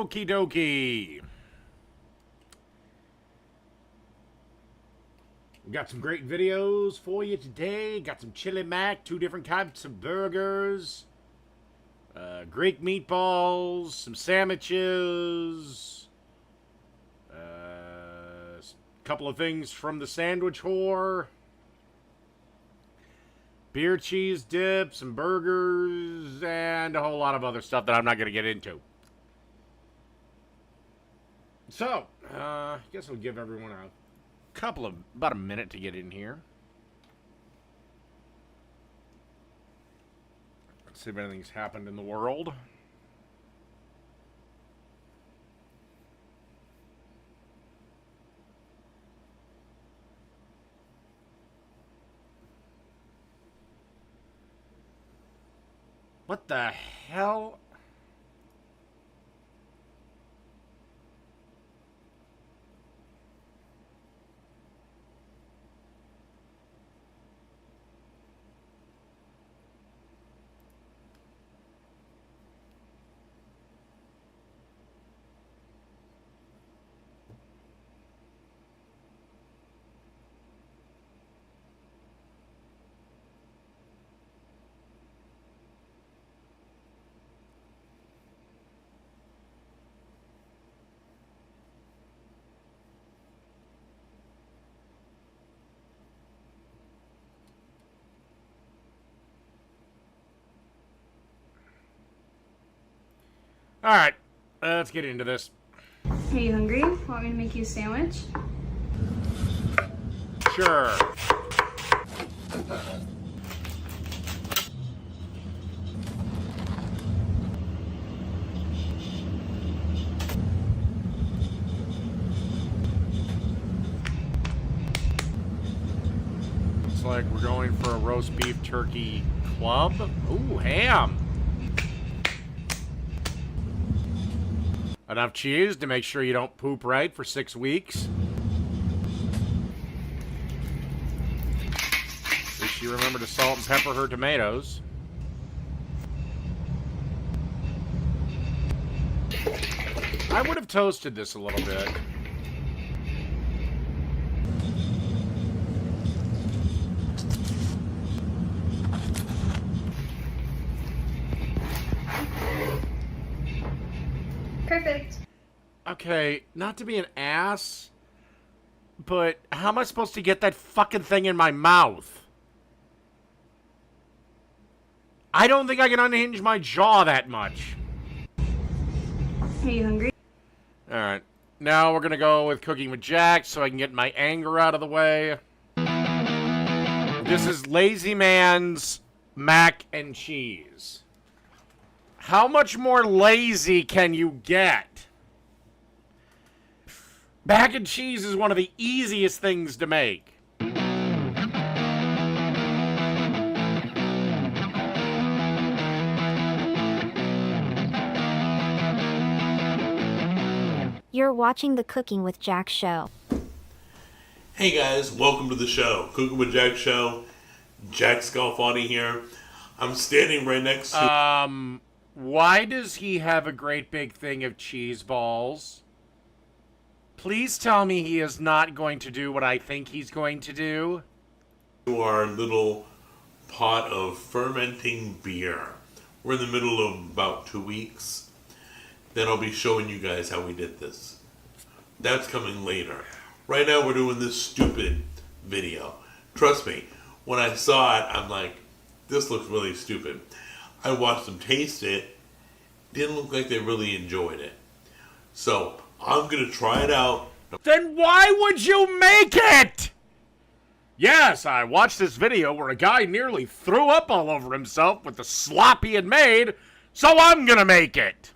Okie dokie. Got some great videos for you today. Got some chili mac, 2 different types of burgers, Greek meatballs, some sandwiches, a couple of things from the sandwich whore, beer cheese dip, some burgers, and a whole lot of other stuff that I'm not going to get into. So, I guess I'll give everyone about a minute to get in here. Let's see if anything's happened in the world. What the hell? Alright, let's get into this. Are you hungry? Want me to make you a sandwich? Sure. Looks like we're going for a roast beef turkey club. Ooh, ham. Enough cheese to make sure you don't poop right for 6 weeks. At least you remember to salt and pepper her tomatoes. I would have toasted this a little bit. Perfect. Okay, not to be an ass, but how am I supposed to get that fucking thing in my mouth? I don't think I can unhinge my jaw that much. Are you hungry? Alright, now we're gonna go with cooking with Jack so I can get my anger out of the way. This is Lazy Man's mac and cheese. How much more lazy can you get? Mac and cheese is one of the easiest things to make. You're watching the Cooking with Jack show. Hey guys, welcome to the show. Cooking with Jack show. Jack Scalfani here. I'm standing right next to... Why does he have a great big thing of cheese balls? Please tell me he is not going to do what I think he's going to do. our little pot of fermenting beer. We're in the middle of about 2 weeks. Then I'll be showing you guys how we did this. That's coming later. Right now we're doing this stupid video. Trust me, when I saw it, I'm like, this looks really stupid. I watched them taste it. Didn't look like they really enjoyed it. So, I'm going to try it out. Then why would you make it? Yes, I watched this video where a guy nearly threw up all over himself with the slop he had made, so I'm gonna make it.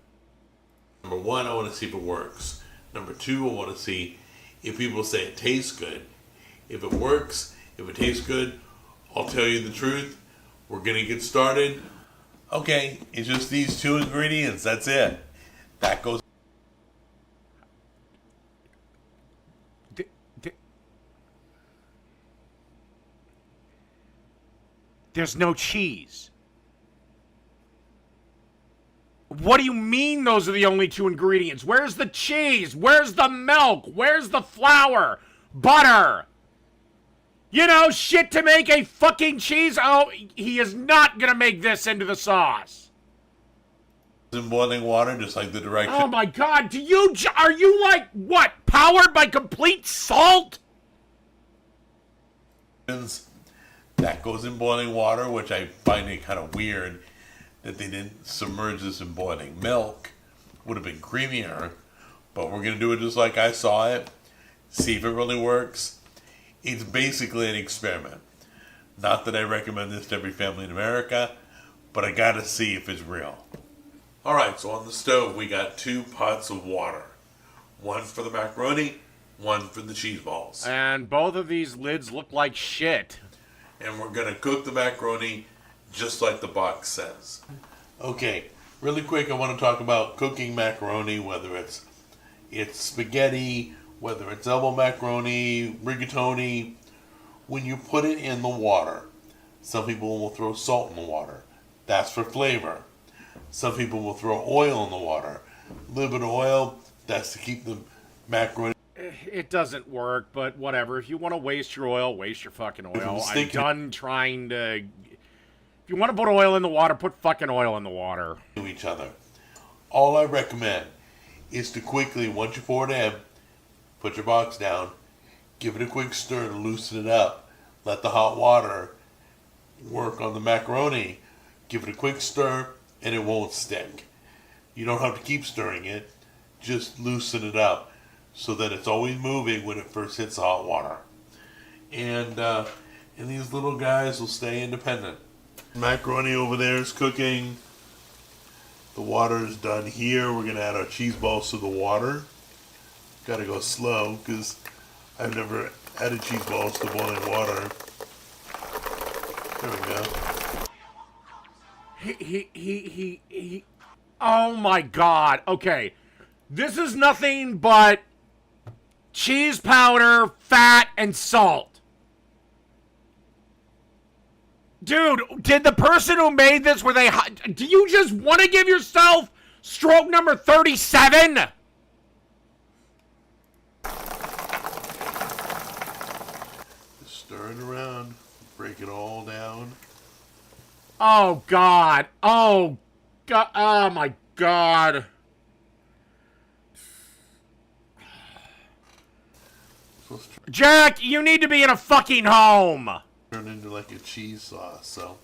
Number one, I want to see if it works. Number two, I want to see if people say it tastes good. If it works, if it tastes good, I'll tell you the truth. We're going to get started. Okay, it's just these two ingredients. That's it. That goes... There's no cheese. What do you mean those are the only two ingredients? Where's the cheese? Where's the milk? Where's the flour? Butter? You know, shit to make a fucking cheese. Oh, he is not gonna make this into the sauce. In boiling water, just like the direction. Oh my god, are you like, what, powered by complete salt? That goes in boiling water, which I find it kind of weird that they didn't submerge this in boiling milk. Would have been creamier, but we're gonna do it just like I saw it. See if it really works. It's basically an experiment. Not that I recommend this to every family in America, but I gotta see if it's real. Alright, so on the stove we got 2 pots of water. One for the macaroni, one for the cheese balls. And both of these lids look like shit. And we're gonna cook the macaroni just like the box says. Okay, really quick I want to talk about cooking macaroni, whether it's spaghetti, whether it's elbow macaroni, rigatoni. When you put it in the water, some people will throw salt in the water. That's for flavor. Some people will throw oil in the water. A little bit of oil, that's to keep the macaroni. It doesn't work, but whatever. If you want to waste your oil, waste your fucking oil. I'm done trying to... If you want to put oil in the water, put fucking oil in the water. To each other. All I recommend is to quickly, once you pour it in, put your box down, give it a quick stir to loosen it up. Let the hot water work on the macaroni. Give it a quick stir, and it won't stick. You don't have to keep stirring it. Just loosen it up so that it's always moving when it first hits the hot water. And these little guys will stay independent. Macaroni over there is cooking. The water is done here. We're going to add our cheese balls to the water. Got to go slow because I've never added cheese balls to boiling water. There we go. He. Oh my god. Okay. This is nothing but cheese powder, fat, and salt. Dude, did the person who made this, do you just want to give yourself stroke number 37? Stir it around. Break it all down. Oh god. Oh god. Oh my god. Jack, you need to be in a fucking home. Turn into like a cheese sauce, so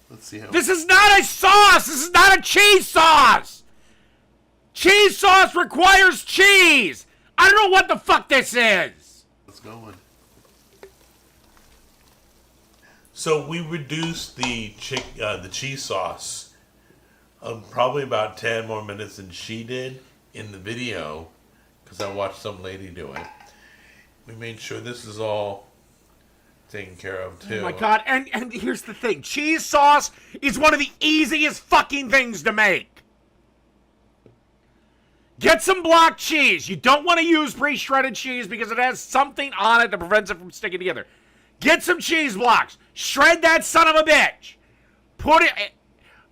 let's see how. This is not a sauce! This is not a cheese sauce! Cheese sauce requires cheese! I don't know what the fuck this is! It's going. So we reduced the cheese sauce probably about 10 more minutes than she did in the video, because I watched some lady do it. We made sure this is all taken care of too. Oh my god, and here's the thing. Cheese sauce is one of the easiest fucking things to make. Get some block cheese. You don't want to use pre-shredded cheese because it has something on it that prevents it from sticking together. Get some cheese blocks. Shred that son of a bitch. Put it...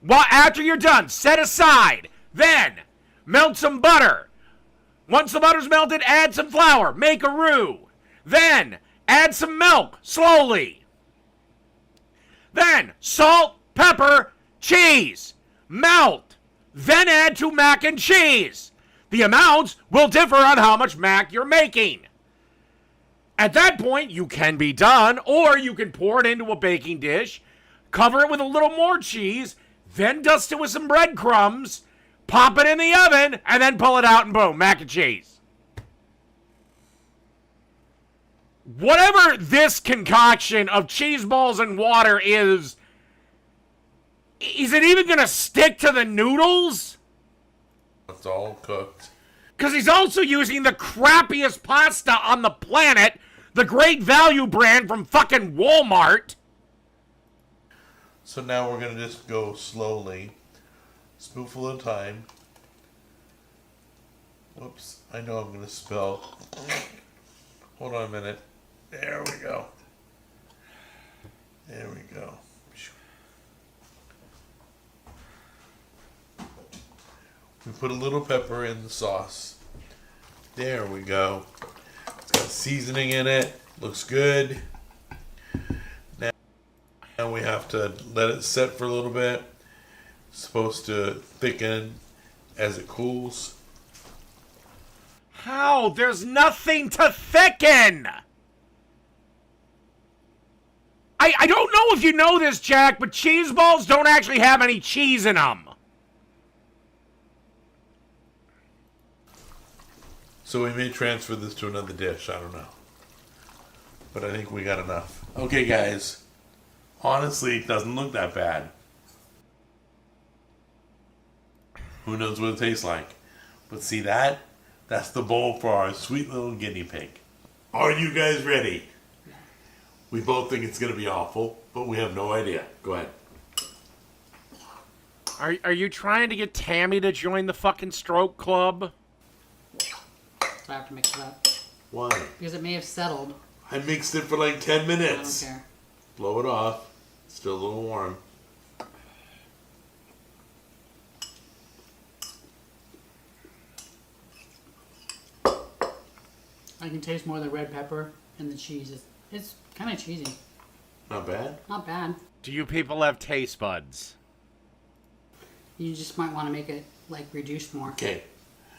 Well, after you're done, set aside. Then, melt some butter. Once the butter's melted, add some flour. Make a roux. Then, add some milk, slowly. Then, salt, pepper, cheese. Melt. Then add to mac and cheese. The amounts will differ on how much mac you're making. At that point, you can be done, or you can pour it into a baking dish, cover it with a little more cheese, then dust it with some breadcrumbs, pop it in the oven, and then pull it out and boom, mac and cheese. Whatever this concoction of cheese balls and water is it even gonna stick to the noodles? It's all cooked. Because he's also using the crappiest pasta on the planet, the Great Value brand from fucking Walmart. So now we're going to just go slowly, spoonful at a time. Whoops, I know I'm going to spill. Hold on a minute. There we go. There we go. We put a little pepper in the sauce. There we go. It's got seasoning in it. Looks good. Now we have to let it set for a little bit. It's supposed to thicken as it cools. How? There's nothing to thicken! I don't know if you know this, Jack, but cheese balls don't actually have any cheese in them. So we may transfer this to another dish. I don't know. But I think we got enough. Okay, guys. Honestly, it doesn't look that bad. Who knows what it tastes like? But see that? That's the bowl for our sweet little guinea pig. Are you guys ready? We both think it's going to be awful, but we have no idea. Go ahead. Are you trying to get Tammy to join the fucking stroke club? So I have to mix it up. Why? Because it may have settled. I mixed it for like 10 I minutes. don't care. Blow it off. It's still a little warm. I can taste more of the red pepper and the cheese. It's kind of cheesy. Not bad. Not bad. Do you people have taste buds? You just might want to make it like reduced more. Okay.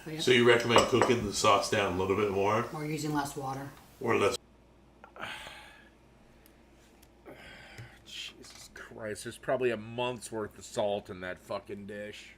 So, yeah. So you recommend cooking the sauce down a little bit more? Or using less water. Or less? Jesus Christ, there's probably a month's worth of salt in that fucking dish.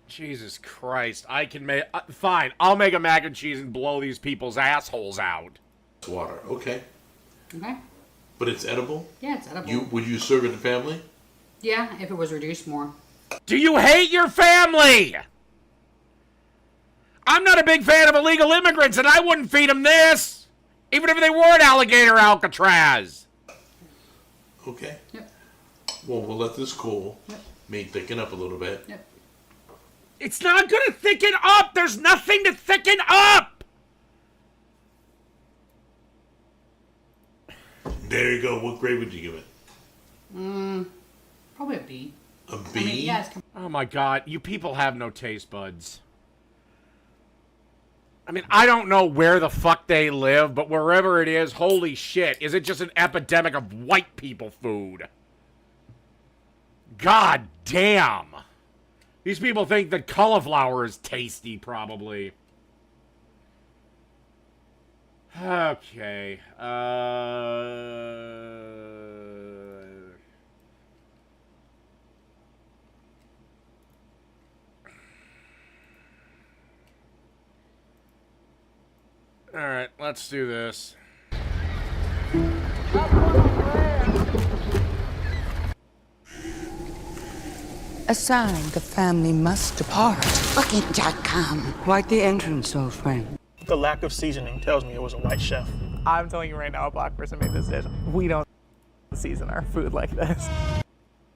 Jesus Christ, I can make... fine, I'll make a mac and cheese and blow these people's assholes out. Water. Okay. Okay? But it's edible? Yeah, it's edible. Would you serve it to family? Yeah, if it was reduced more. Do you hate your family? I'm not a big fan of illegal immigrants, and I wouldn't feed them this, even if they were at Alligator Alcatraz. Okay. Yep. Well, we'll let this cool. Yep. May thicken up a little bit. Yep. It's not gonna thicken up! There's nothing to thicken up! There you go. What grade would you give it? Probably a B. A B? I mean, yeah, it's Oh my god, you people have no taste buds. I mean, I don't know where the fuck they live, but wherever it is, holy shit, is it just an epidemic of white people food? God damn. These people think that cauliflower is tasty, probably. Okay. Alright, let's do this. A sign the family must depart. Booking.com. Why'd the entrance, old friend? The lack of seasoning tells me it was a white chef. I'm telling you right now, a black person made this dish. We don't season our food like this.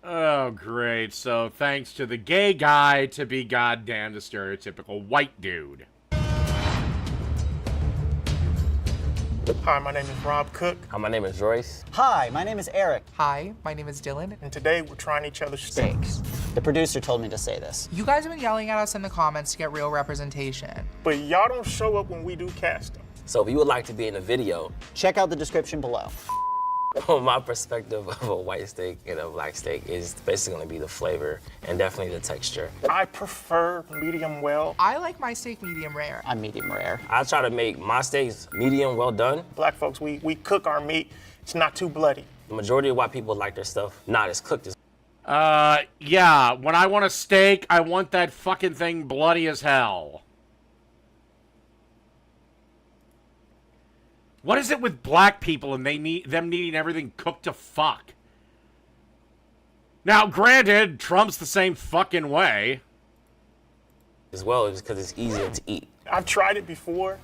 Oh, great. So, thanks to the gay guy to be goddamn the stereotypical white dude. Hi, my name is Rob Cook, Hi, my name is Royce. Hi, my name is Eric. Hi, my name is Dylan. and today we're trying each other's steaks. The producer told me to say this. You guys have been yelling at us in the comments to get real representation. But y'all don't show up when we do casting. So if you would like to be in a video, Check out the description below. my perspective of a white steak and a black steak is basically going to be the flavor and definitely the texture. I prefer medium well. I like my steak medium rare. I'm medium rare. I try to make my steaks medium well done. Black folks, we cook our meat. It's not too bloody. The majority of white people like their stuff not as cooked as Yeah, when I want a steak, I want that fucking thing bloody as hell. What is it with black people and them needing everything cooked to fuck? Now, granted, Trump's the same fucking way. well, just because it's easier to eat. I've tried it before,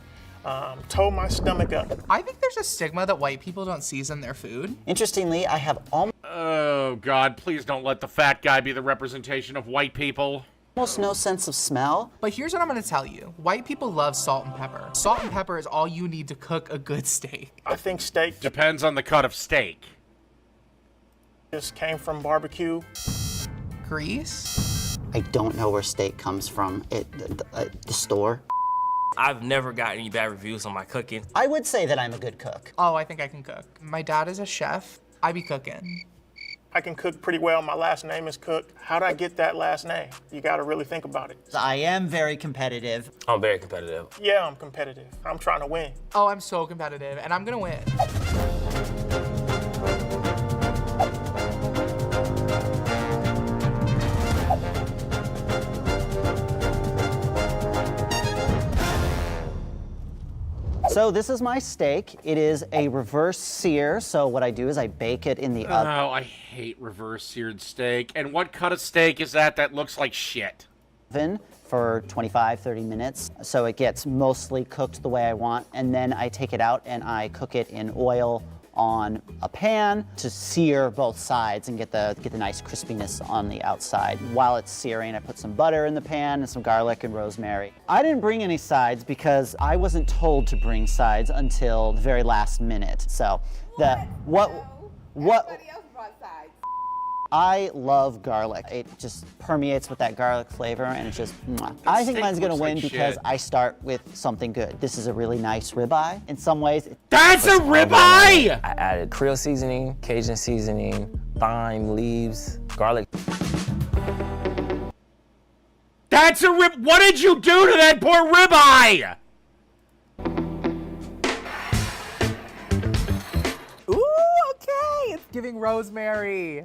tore my stomach up. I think there's a stigma that white people don't season their food. Interestingly, I have almost Oh, God, please don't let the fat guy be the representation of white people. Almost no sense of smell. But here's what I'm gonna tell you. White people love salt and pepper. Salt and pepper is all you need to cook a good steak. I think steak Depends on the cut of steak. just came from barbecue. Grease? I don't know where steak comes from. The store. I've never got any bad reviews on my cooking. I would say that I'm a good cook. Oh, I think I can cook. My dad is a chef. I be cooking. I can cook pretty well. My last name is Cook. How'd I get that last name? You gotta really think about it. I am very competitive. I'm very competitive. Yeah, I'm competitive. I'm trying to win. Oh, I'm so competitive, and I'm gonna win. So this is my steak. It is a reverse sear. So what I do is I bake it in the oven. Oh, I hate reverse seared steak. And what cut of steak is that looks like shit? For 25, 30 minutes. So it gets mostly cooked the way I want. And then I take it out and I cook it in oil on a pan to sear both sides and get the nice crispiness on the outside. While it's searing, I put some butter in the pan and some garlic and rosemary. I didn't bring any sides because I wasn't told to bring sides until the very last minute. So I love garlic. It just permeates with that garlic flavor and it's just, mwah. I think steak mine's gonna looks win like because shit. I start with something good. This is a really nice ribeye. In some ways, That's a ribeye! I added Creole seasoning, Cajun seasoning, thyme, leaves, garlic. That's a rib. What did you do to that poor ribeye? Ooh, okay, it's giving rosemary.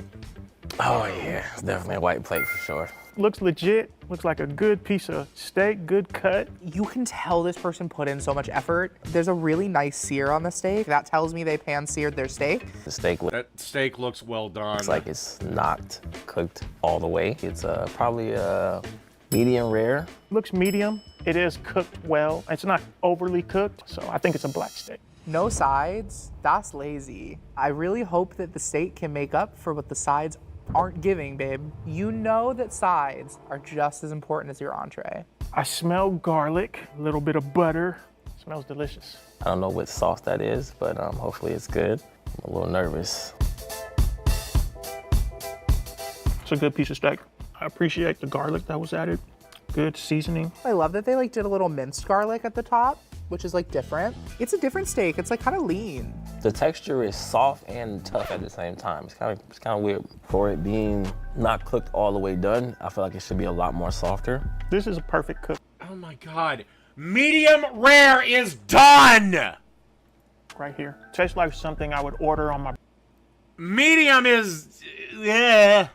Oh yeah, it's definitely a white plate for sure. Looks legit. Looks like a good piece of steak, good cut. You can tell this person put in so much effort. There's a really nice sear on the steak. That tells me they pan-seared their steak. The steak That steak looks well done. looks like it's not cooked all the way. It's probably a medium rare. Looks medium. It is cooked well. It's not overly cooked, so I think it's a black steak. No sides, that's lazy. I really hope that the steak can make up for what the sides aren't giving, babe. You know that sides are just as important as your entree. I smell garlic, a little bit of butter. Smells delicious. I don't know what sauce that is, but hopefully it's good. I'm a little nervous. It's a good piece of steak. I appreciate the garlic that was added. Good seasoning. I love that they did a little minced garlic at the top, which is different. It's a different steak. It's kind of lean. The texture is soft and tough at the same time. It's kind of weird. For it being not cooked all the way done, I feel like it should be a lot more softer. This is a perfect cook. Oh my God. Medium rare is done! Right here. Tastes like something I would order on my Medium is... yeah.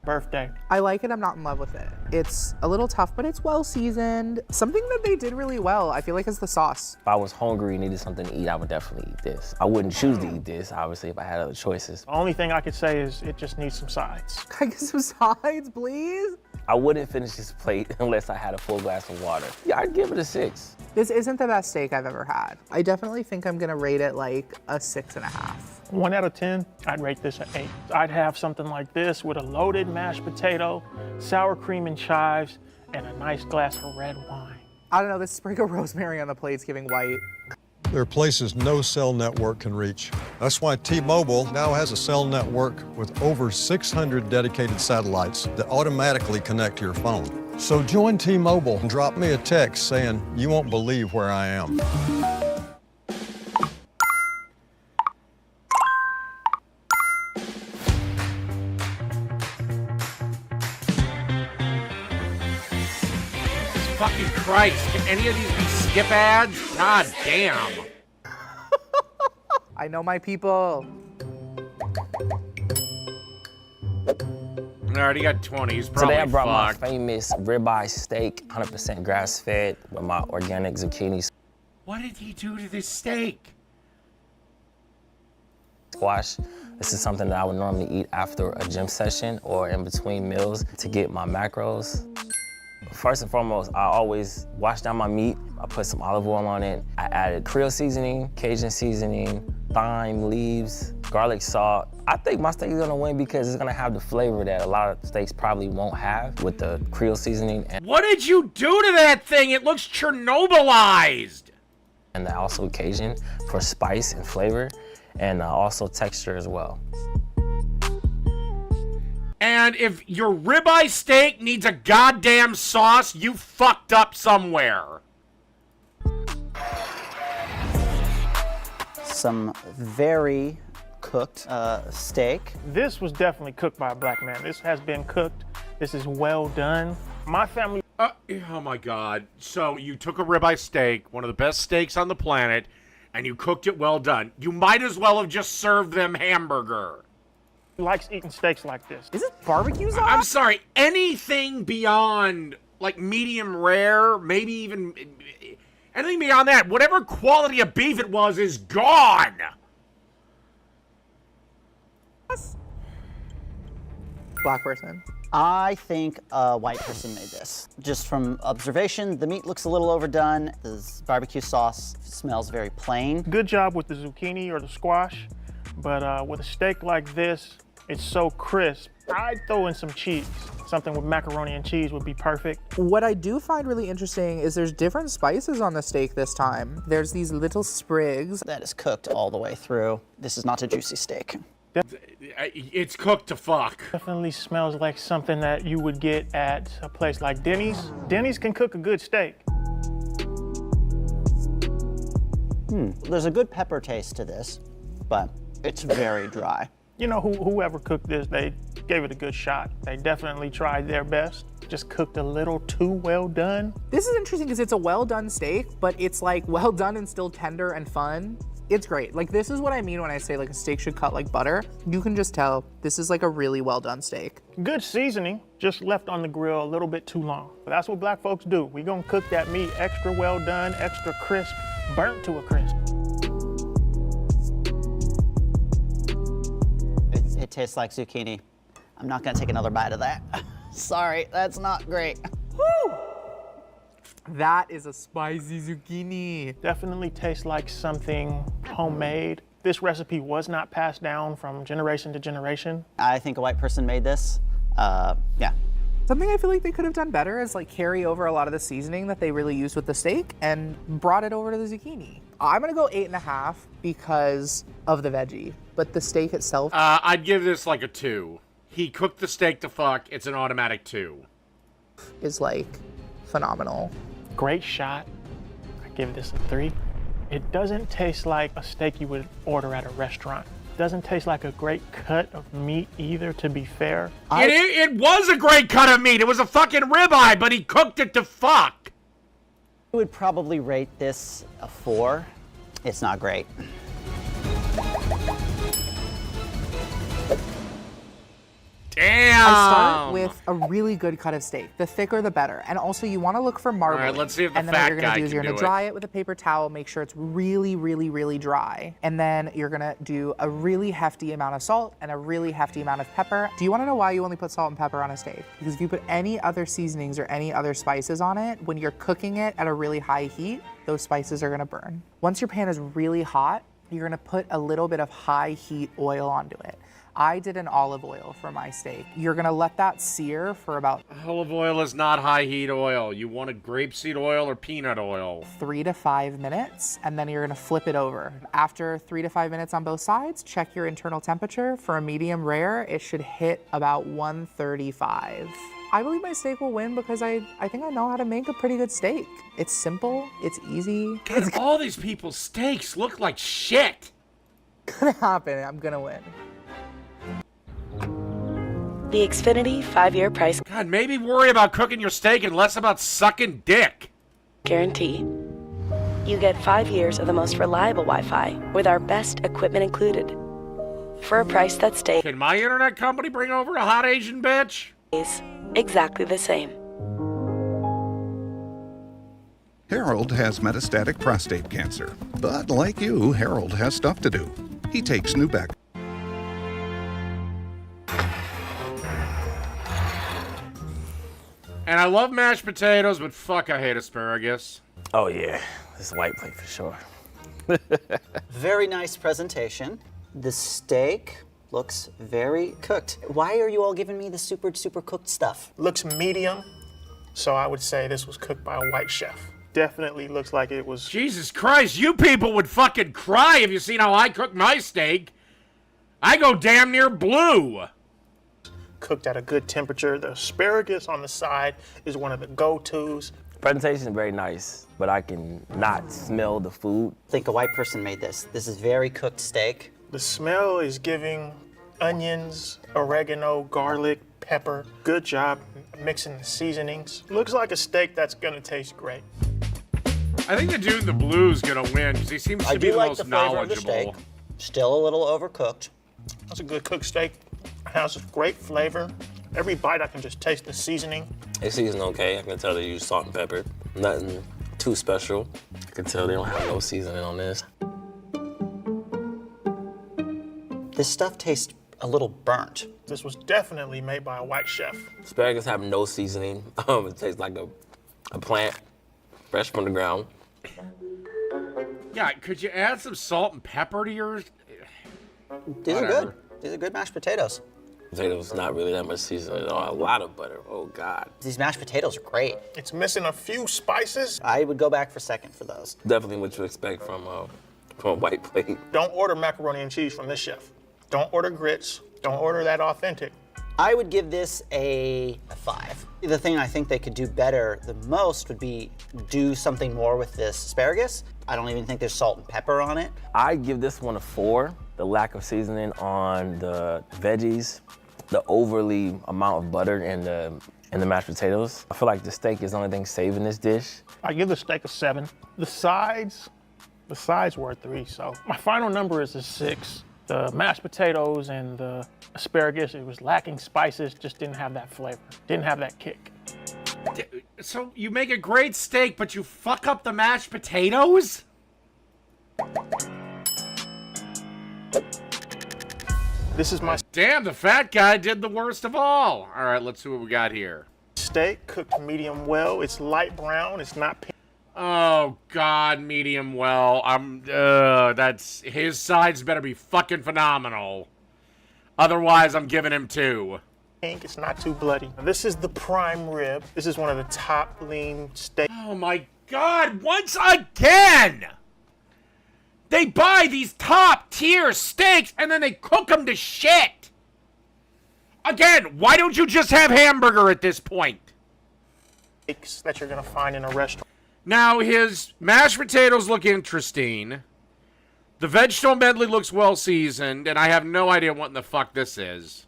birthday. I like it. I'm not in love with it. It's a little tough, but it's well seasoned. Something that they did really well, I feel like, is the sauce. If I was hungry and needed something to eat, I would definitely eat this. I wouldn't choose to eat this, obviously, if I had other choices. The only thing I could say is it just needs some sides. Can I get some sides, please? I wouldn't finish this plate unless I had a full glass of water. Yeah, I'd give it a 6. This isn't the best steak I've ever had. I definitely think I'm gonna rate it like a 6.5. 1 out of 10, I'd rate this an 8. I'd have something like this with a loaded mashed potato, sour cream and chives, and a nice glass of red wine. I don't know, this sprig of rosemary on the plate's giving white. There are places no cell network can reach. That's why T-Mobile now has a cell network with over 600 dedicated satellites that automatically connect to your phone. So join T-Mobile and drop me a text saying you won't believe where I am. Fucking Christ. Can any of these be skip ads? God damn. I know my people. I already got 20. He's probably Today I brought fucked. my famous ribeye steak, 100% grass-fed, with my organic zucchini What did he do to this steak? squash. This is something that I would normally eat after a gym session or in between meals to get my macros. First and foremost, I always wash down my meat. I put some olive oil on it. I added Creole seasoning, Cajun seasoning, thyme, leaves, garlic salt. I think my steak is gonna win because it's gonna have the flavor that a lot of steaks probably won't have with the Creole seasoning. What did you do to that thing? It looks Chernobylized. And also Cajun for spice and flavor, and also texture as well. And if your ribeye steak needs a goddamn sauce, you fucked up somewhere. Some very cooked steak. This was definitely cooked by a black man. This has been cooked. This is well done. My family. Oh my God. So you took a ribeye steak, one of the best steaks on the planet, and you cooked it well done. You might as well have just served them hamburger. Likes eating steaks like this. Is it barbecue sauce? I'm sorry, anything beyond like medium rare, maybe even anything beyond that, whatever quality of beef it was is gone. Black person. I think a white person made this. Just from observation, the meat looks a little overdone. The barbecue sauce smells very plain. Good job with the zucchini or the squash, but with a steak like this, it's so crisp. I'd throw in some cheese. Something with macaroni and cheese would be perfect. What I do find really interesting is there's different spices on the steak this time. There's these little sprigs. That is cooked all the way through. This is not a juicy steak. It's cooked to fuck. Definitely smells like something that you would get at a place like Denny's. Denny's can cook a good steak. There's a good pepper taste to this, but it's very dry. You know, whoever cooked this, they gave it a good shot. They definitely tried their best. Just cooked a little too well done. This is interesting because it's a well done steak, but it's like well done and still tender and fun. It's great. Like, this is what I mean when I say like a steak should cut like butter. You can just tell this is like a really well done steak. Good seasoning, just left on the grill a little bit too long. But that's what black folks do. We gonna cook that meat extra well done, extra crisp, burnt to a crisp. It tastes like zucchini. I'm not gonna take another bite of that. Sorry, that's not great. Woo! That is a spicy zucchini. Definitely tastes like something homemade. This recipe was not passed down from generation to generation. I think a white person made this. Yeah. Something I feel like they could have done better is like carry over a lot of the seasoning that they really used with the steak and brought it over to the zucchini. I'm gonna go 8.5 because of the veggie, but the steak itself. I'd give this like a 2. He cooked the steak to fuck. It's an automatic 2. Is like phenomenal. Great shot. I give this a 3. It doesn't taste like a steak you would order at a restaurant. It doesn't taste like a great cut of meat either, to be fair. It was a great cut of meat. It was a fucking ribeye, but he cooked it to fuck. I would probably rate this a 4. It's not great. Damn. I start with a really good cut of steak. The thicker, the better. And also, you want to look for marbling. All right, let's see if the and then fat what you're guy gonna do is you're can gonna do it. dry it with a paper towel. Make sure it's really, really, really dry. And then you're gonna do a really hefty amount of salt and a really hefty amount of pepper. Do you want to know why you only put salt and pepper on a steak? Because if you put any other seasonings or any other spices on it, when you're cooking it at a really high heat, those spices are gonna burn. Once your pan is really hot, you're gonna put a little bit of high heat oil onto it. I did an olive oil for my steak. You're gonna let that sear for about Olive oil is not high heat oil. You want a grapeseed oil or peanut oil. 3 to 5 minutes, and then you're gonna flip it over. After 3 to 5 minutes on both sides, check your internal temperature. For a medium rare, it should hit about 135. I believe my steak will win because I think I know how to make a pretty good steak. It's simple, it's easy. God, all these people's steaks look like shit. It's gonna happen, I'm gonna win. The Xfinity 5-year price God, maybe worry about cooking your steak and less about sucking dick. guarantee. You get 5 years of the most reliable Wi-Fi with our best equipment included. For a price that stays Can my internet company bring over a hot Asian bitch? exactly the same. Harold has metastatic prostate cancer. But like you, Harold has stuff to do. He takes Nubec. And I love mashed potatoes, but fuck, I hate asparagus. Oh yeah, this white plate for sure. Very nice presentation. The steak looks very cooked. Why are you all giving me the super cooked stuff? Looks medium, so I would say this was cooked by a white chef. Definitely looks like it was. Jesus Christ, you people would fucking cry if you seen how I cook my steak. I go damn near blue. Cooked at a good temperature. The asparagus on the side is one of the go-tos. Presentation is very nice, but I can not smell the food. I think a white person made this. This is very cooked steak. The smell is giving onions, oregano, garlic, pepper. Good job mixing the seasonings. Looks like a steak that's gonna taste great. I think the dude in the blue is gonna win because he seems to be the most knowledgeable. Still a little overcooked. That's a good cooked steak. It has a great flavor. Every bite I can just taste the seasoning. They season okay. I can tell they use salt and pepper. Nothing too special. I can tell they don't have no seasoning on this. This stuff tastes a little burnt. This was definitely made by a white chef. Asparagus have no seasoning. It tastes like a plant, fresh from the ground. Yeah, could you add some salt and pepper to yours? These are good. These are good mashed potatoes. Potatoes, not really that much seasoning at all. A lot of butter. Oh, God. These mashed potatoes are great. It's missing a few spices. I would go back for second for those. Definitely what you expect from a white plate. Don't order macaroni and cheese from this chef. Don't order grits. Don't order that authentic. I would give this a 5. The thing I think they could do better the most would be do something more with this asparagus. I don't even think there's salt and pepper on it. I give this one a 4. The lack of seasoning on the veggies, the overly amount of butter in the mashed potatoes. I feel like the steak is the only thing saving this dish. I give the steak a 7. The sides were a 3, so my final number is a 6. The mashed potatoes and the asparagus, it was lacking spices, just didn't have that flavor, didn't have that kick. So you make a great steak, but you fuck up the mashed potatoes? This is my Damn, the fat guy did the worst of all. All right, let's see what we got here. steak, cooked medium well. It's light brown, it's not pink. Oh God, medium well. That's his sides better be fucking phenomenal. Otherwise, I'm giving him 2. It's not too bloody. This is the prime rib. This is one of the top lean steaks. Oh my God, once again! They buy these top tier steaks and then they cook them to shit. Again, why don't you just have hamburger at this point? Steaks that you're gonna find in a restaurant. Now, his mashed potatoes look interesting. The vegetable medley looks well seasoned, and I have no idea what in the fuck this is.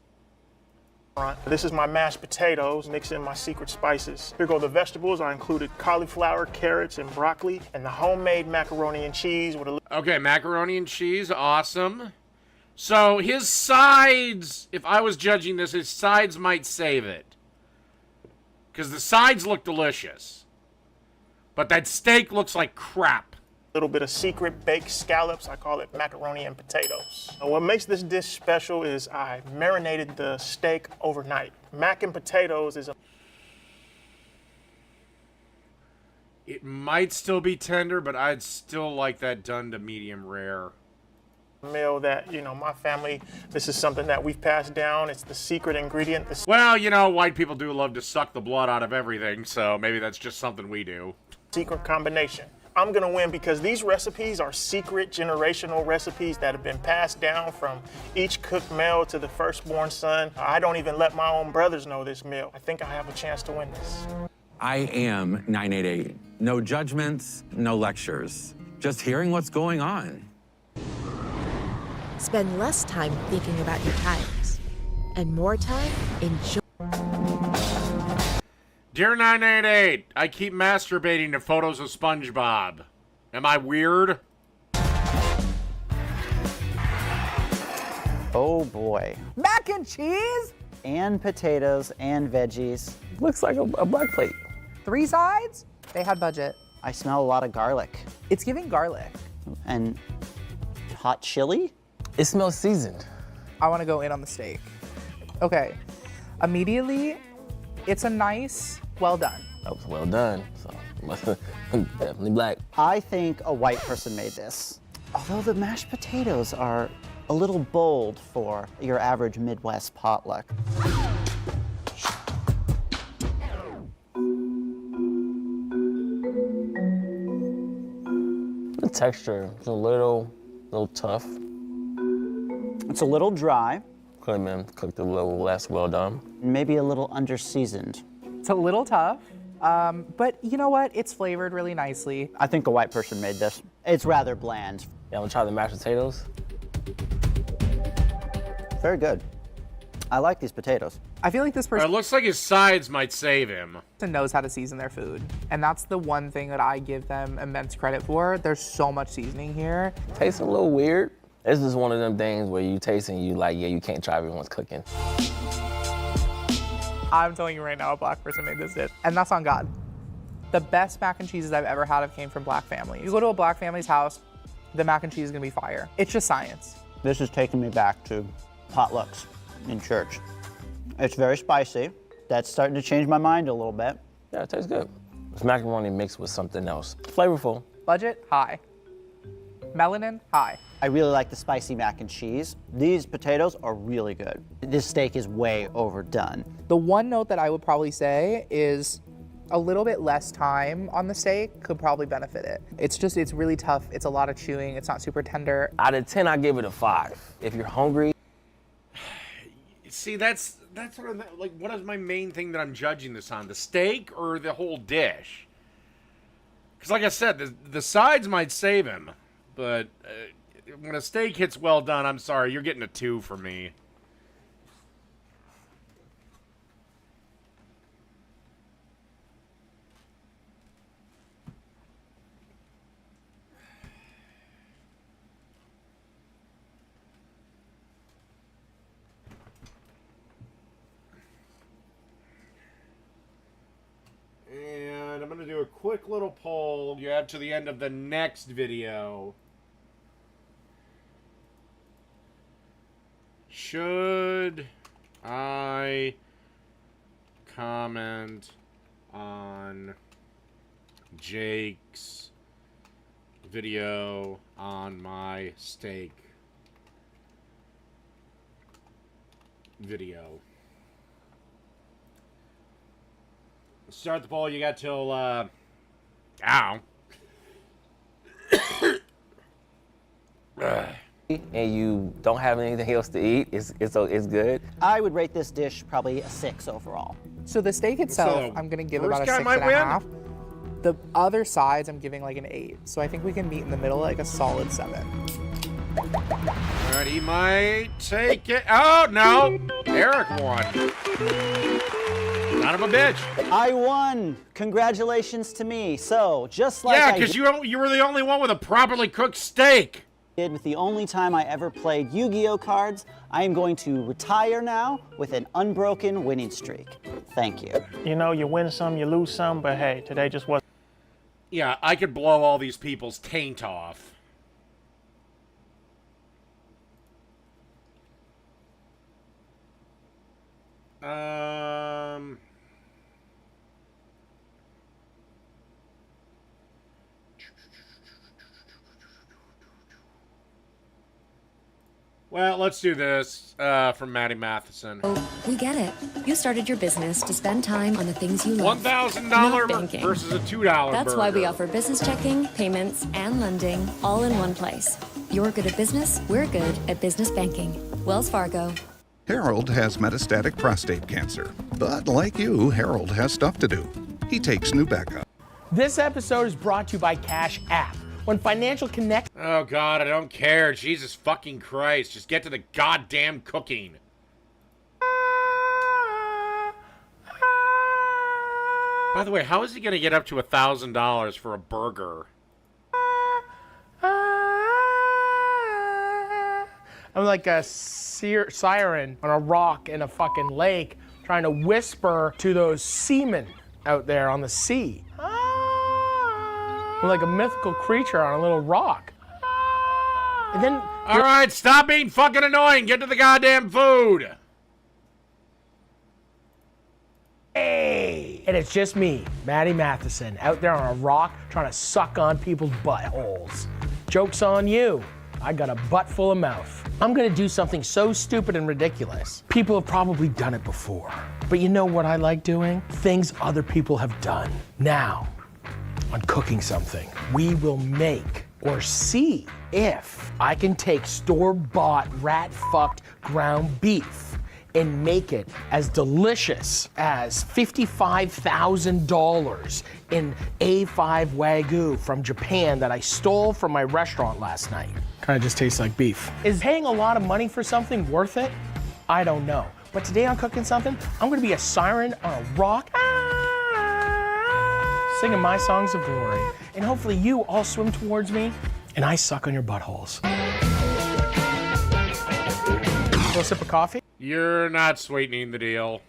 This is my mashed potatoes mixed in my secret spices. Here go the vegetables. I included cauliflower, carrots, and broccoli, and the homemade macaroni and cheese with a Okay, macaroni and cheese, awesome. So his sides, if I was judging this, his sides might save it. Because the sides look delicious. But that steak looks like crap. little bit of secret baked scallops. I call it macaroni and potatoes. Now, what makes this dish special is I marinated the steak overnight. Mac and potatoes is a It might still be tender, but I'd still like that done to medium rare. meal that, you know, my family, this is something that we've passed down. It's the secret ingredient. Well, you know, white people do love to suck the blood out of everything, so maybe that's just something we do. Secret combination. I'm gonna win because these recipes are secret generational recipes that have been passed down from each cooked male to the firstborn son. I don't even let my own brothers know this meal. I think I have a chance to win this. I am 988. No judgments, no lectures. Just hearing what's going on. Spend less time thinking about your tires and more time enjoying. Dear 988, I keep masturbating to photos of SpongeBob. Am I weird? Oh boy. Mac and cheese? And potatoes and veggies. Looks like a black plate. 3 sides? They had budget. I smell a lot of garlic. It's giving garlic. And hot chili? It smells seasoned. I want to go in on the steak. Okay. Immediately, it's a nice, well done. That was well done. So definitely black. I think a white person made this. Although the mashed potatoes are a little bold for your average Midwest potluck. The texture is a little tough. It's a little dry. Could have been cooked a little less well done. Maybe a little under-seasoned. It's a little tough, but you know what? It's flavored really nicely. I think a white person made this. It's rather bland. Yeah, I'm gonna try the mashed potatoes. Very good. I like these potatoes. I feel like this It person looks like his sides might save him. knows how to season their food. And that's the one thing that I give them immense credit for. There's so much seasoning here. Tastes a little weird. It's just one of them things where you taste and you like, yeah, you can't try everyone's cooking. I'm telling you right now, a black person made this dish. And that's on God. The best mac and cheeses I've ever had have came from black families. You go to a black family's house, the mac and cheese is gonna be fire. It's just science. This is taking me back to potlucks in church. It's very spicy. That's starting to change my mind a little bit. Yeah, it tastes good. It's macaroni mixed with something else. Flavorful. Budget, high. Melanin, high. I really like the spicy mac and cheese. These potatoes are really good. This steak is way overdone. The one note that I would probably say is a little bit less time on the steak could probably benefit it. It's really tough. It's a lot of chewing. It's not super tender. Out of 10, I give it a 5. If you're hungry. See, that's what I'm like. What is my main thing that I'm judging this on? The steak or the whole dish? Because, like I said, the sides might save him, but when a steak hits well done, I'm sorry, you're getting a 2 for me. And I'm going to do a quick little poll you have to the end of the next video. Should I comment on Jake's video on my steak video? Start the poll. You got till, ow. And you don't have anything else to eat, it's good. I would rate this dish probably a 6 overall. So the steak itself, So, I'm gonna give first about a guy might win? 6.5. The other sides, I'm giving like an 8. So I think we can meet in the middle, like a solid 7. Alright, he might take it. Oh, no. Eric won. Son of a bitch. I won. Congratulations to me. So, just like Yeah, I because you were the only one with a properly cooked steak. did with the only time I ever played Yu-Gi-Oh cards, I am going to retire now with an unbroken winning streak. Thank you. You know, you win some, you lose some, but hey, today just wasn't. Yeah, I could blow all these people's taint off. Well, let's do this from Maddie Matheson. We get it. You started your business to spend time on the things you love. $1,000 not banking. versus a $2 That's why we burger. offer business checking, payments, and lending all in one place. You're good at business, we're good at business banking. Wells Fargo. Harold has metastatic prostate cancer. But like you, Harold has stuff to do. He takes Nubeca. This episode is brought to you by Cash App. When Financial Connect... Oh, God, I don't care. Jesus fucking Christ. Just get to the goddamn cooking. By the way, how is he going to get up to $1,000 for a burger? I'm like a siren on a rock in a fucking lake trying to whisper to those seamen out there on the sea. I'm like a mythical creature on a little rock. And then... All right, stop being fucking annoying. Get to the goddamn food. Hey! And it's just me, Maddie Matheson, out there on a rock trying to suck on people's buttholes. Joke's on you. I got a butt full of mouth. I'm gonna do something so stupid and ridiculous. People have probably done it before. But you know what I like doing? Things other people have done. Now, on cooking something, we will make or see if I can take store-bought rat-fucked ground beef and make it as delicious as $55,000 in A5 Wagyu from Japan that I stole from my restaurant last night. Kind of just tastes like beef. Is paying a lot of money for something worth it? I don't know. But today I'm cooking something, I'm gonna be a siren on a rock, singing my songs of glory. And hopefully you all swim towards me and I suck on your buttholes. A little sip of coffee. You're not sweetening the deal.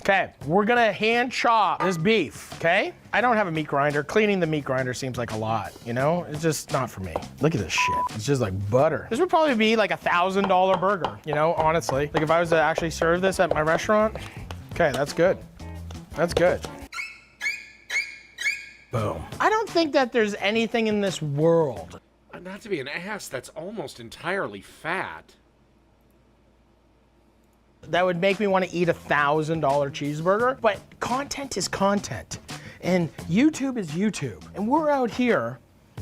Okay, we're gonna hand chop this beef, okay? I don't have a meat grinder. Cleaning the meat grinder seems like a lot, you know? It's just not for me. Look at this shit. It's just like butter. This would probably be like $1,000 burger, you know, honestly. Like if I was to actually serve this at my restaurant, okay, that's good. That's good. Boom. I don't think that there's anything in this world. Not to be an ass, that's almost entirely fat. That would make me want to eat $1,000 cheeseburger, but content is content. And YouTube is YouTube. And we're out here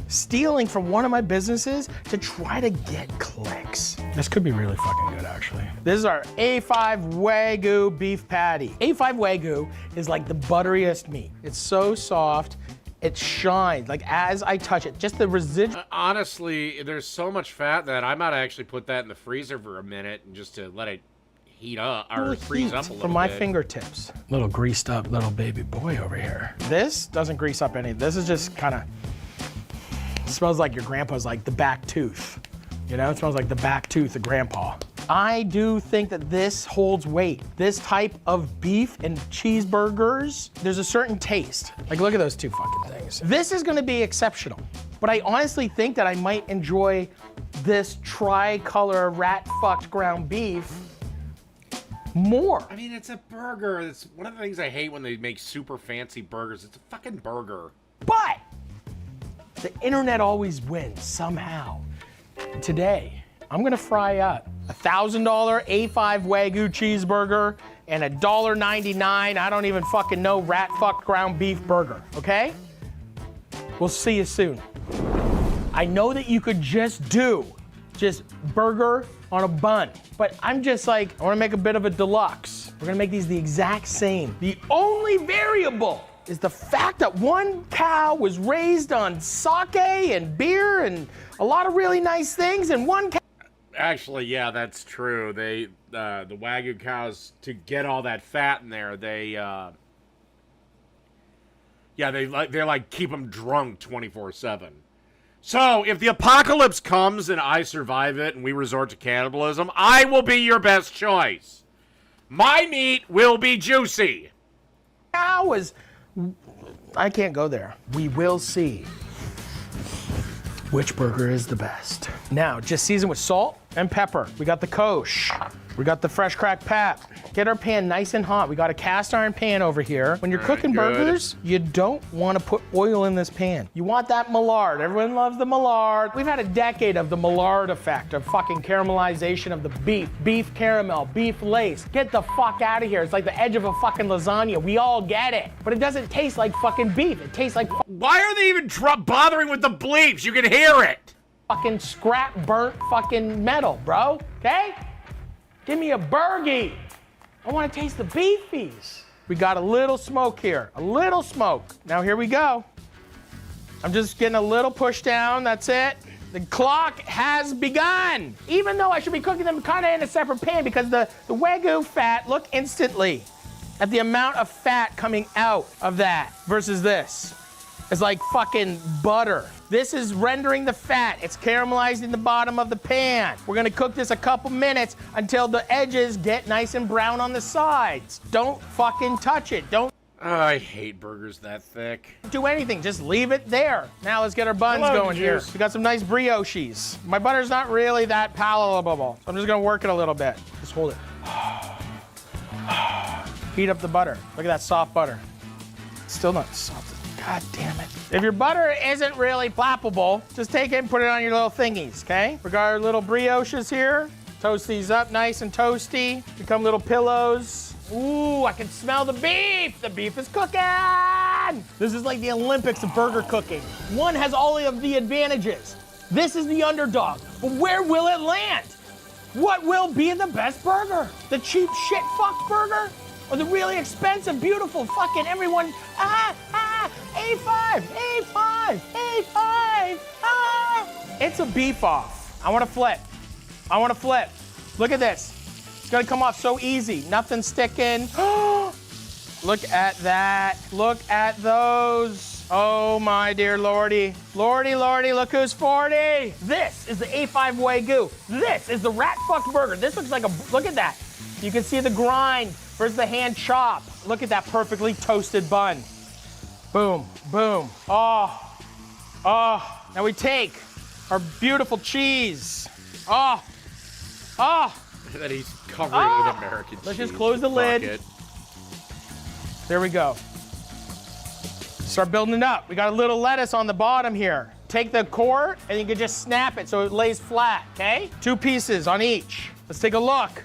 stealing from one of my businesses to try to get clicks. This could be really fucking good, actually. This is our A5 Wagyu beef patty. A5 Wagyu is like the butteriest meat. It's so soft. It shines, like as I touch it, just the residual. Honestly, there's so much fat that I might actually put that in the freezer for a minute and just to let it heat up or freeze up a little bit. From my fingertips. Little greased up little baby boy over here. This doesn't grease up any. This is just kind of, smells like your grandpa's like the back tooth. You know, it smells like the back tooth of grandpa. I do think that this holds weight. This type of beef and cheeseburgers, there's a certain taste. Like, look at those two fucking things. This is gonna be exceptional. But I honestly think that I might enjoy this tricolor rat-fucked ground beef more. I mean, it's a burger. It's one of the things I hate when they make super fancy burgers. It's a fucking burger. But the internet always wins somehow. Today, I'm gonna fry up $1,000 A5 Wagyu cheeseburger and $1.99, I don't even fucking know, rat-fucked ground beef burger, okay? We'll see you soon. I know that you could just do burger on a bun, but I'm just like, I wanna make a bit of a deluxe. We're gonna make these the exact same. The only variable is the fact that one cow was raised on sake and beer and a lot of really nice things, and one cow. Actually, yeah, that's true. They, the Wagyu cows, to get all that fat in there, they, yeah, they like keep them drunk 24/7. So, if the apocalypse comes and I survive it and we resort to cannibalism, I will be your best choice. My meat will be juicy. Cow was, I can't go there. We will see which burger is the best. Now, just season with salt and pepper. We got the kosh. We got the fresh cracked pap. Get our pan nice and hot. We got a cast iron pan over here. When you're cooking burgers, you don't want to put oil in this pan. You want that Maillard. Everyone loves the Maillard. We've had a decade of the Maillard effect of fucking caramelization of the beef. Beef caramel, beef lace. Get the fuck out of here. It's like the edge of a fucking lasagna. We all get it. But it doesn't taste like fucking beef. It tastes like... Why are they even bothering with the bleeps? You can hear it. Fucking scrap burnt fucking metal, bro. Okay? Give me a burgie. I want to taste the beefies. We got a little smoke here, a little smoke. Now here we go. I'm just getting a little push down, that's it. The clock has begun. Even though I should be cooking them kind of in a separate pan because the Wagyu fat, look instantly at the amount of fat coming out of that versus this. It's like fucking butter. This is rendering the fat. It's caramelized in the bottom of the pan. We're gonna cook this a couple minutes until the edges get nice and brown on the sides. Don't fucking touch it. Don't I hate burgers that thick. do anything. Just leave it there. Now let's get our buns going here. We got some nice brioches. My butter's not really that palatable, so I'm just gonna work it a little bit. Just hold it. Heat up the butter. Look at that soft butter. Still not soft. God damn it. If your butter isn't really flappable, just take it and put it on your little thingies, okay? We got our little brioches here. Toast these up nice and toasty. Become little pillows. Ooh, I can smell the beef. The beef is cooking. This is like the Olympics of burger cooking. One has all of the advantages. This is the underdog, but where will it land? What will be the best burger? The cheap shit fuck burger? Or the really expensive, beautiful fucking everyone, A5, A5, A5, It's a beef off. I wanna flip. Look at this. It's gonna come off so easy. Nothing sticking. Look at that. Look at those. Oh my dear Lordy. Lordy, look who's 40. This is the A5 Wagyu. This is the rat fucked burger. This looks like look at that. You can see the grind versus the hand chop. Look at that perfectly toasted bun. Boom, boom. Oh. Now we take our beautiful cheese. And then he's covering it with American cheese. Let's just close the lid. There we go. Start building it up. We got a little lettuce on the bottom here. Take the core and you can just snap it so it lays flat, okay? 2 pieces on each. Let's take a look.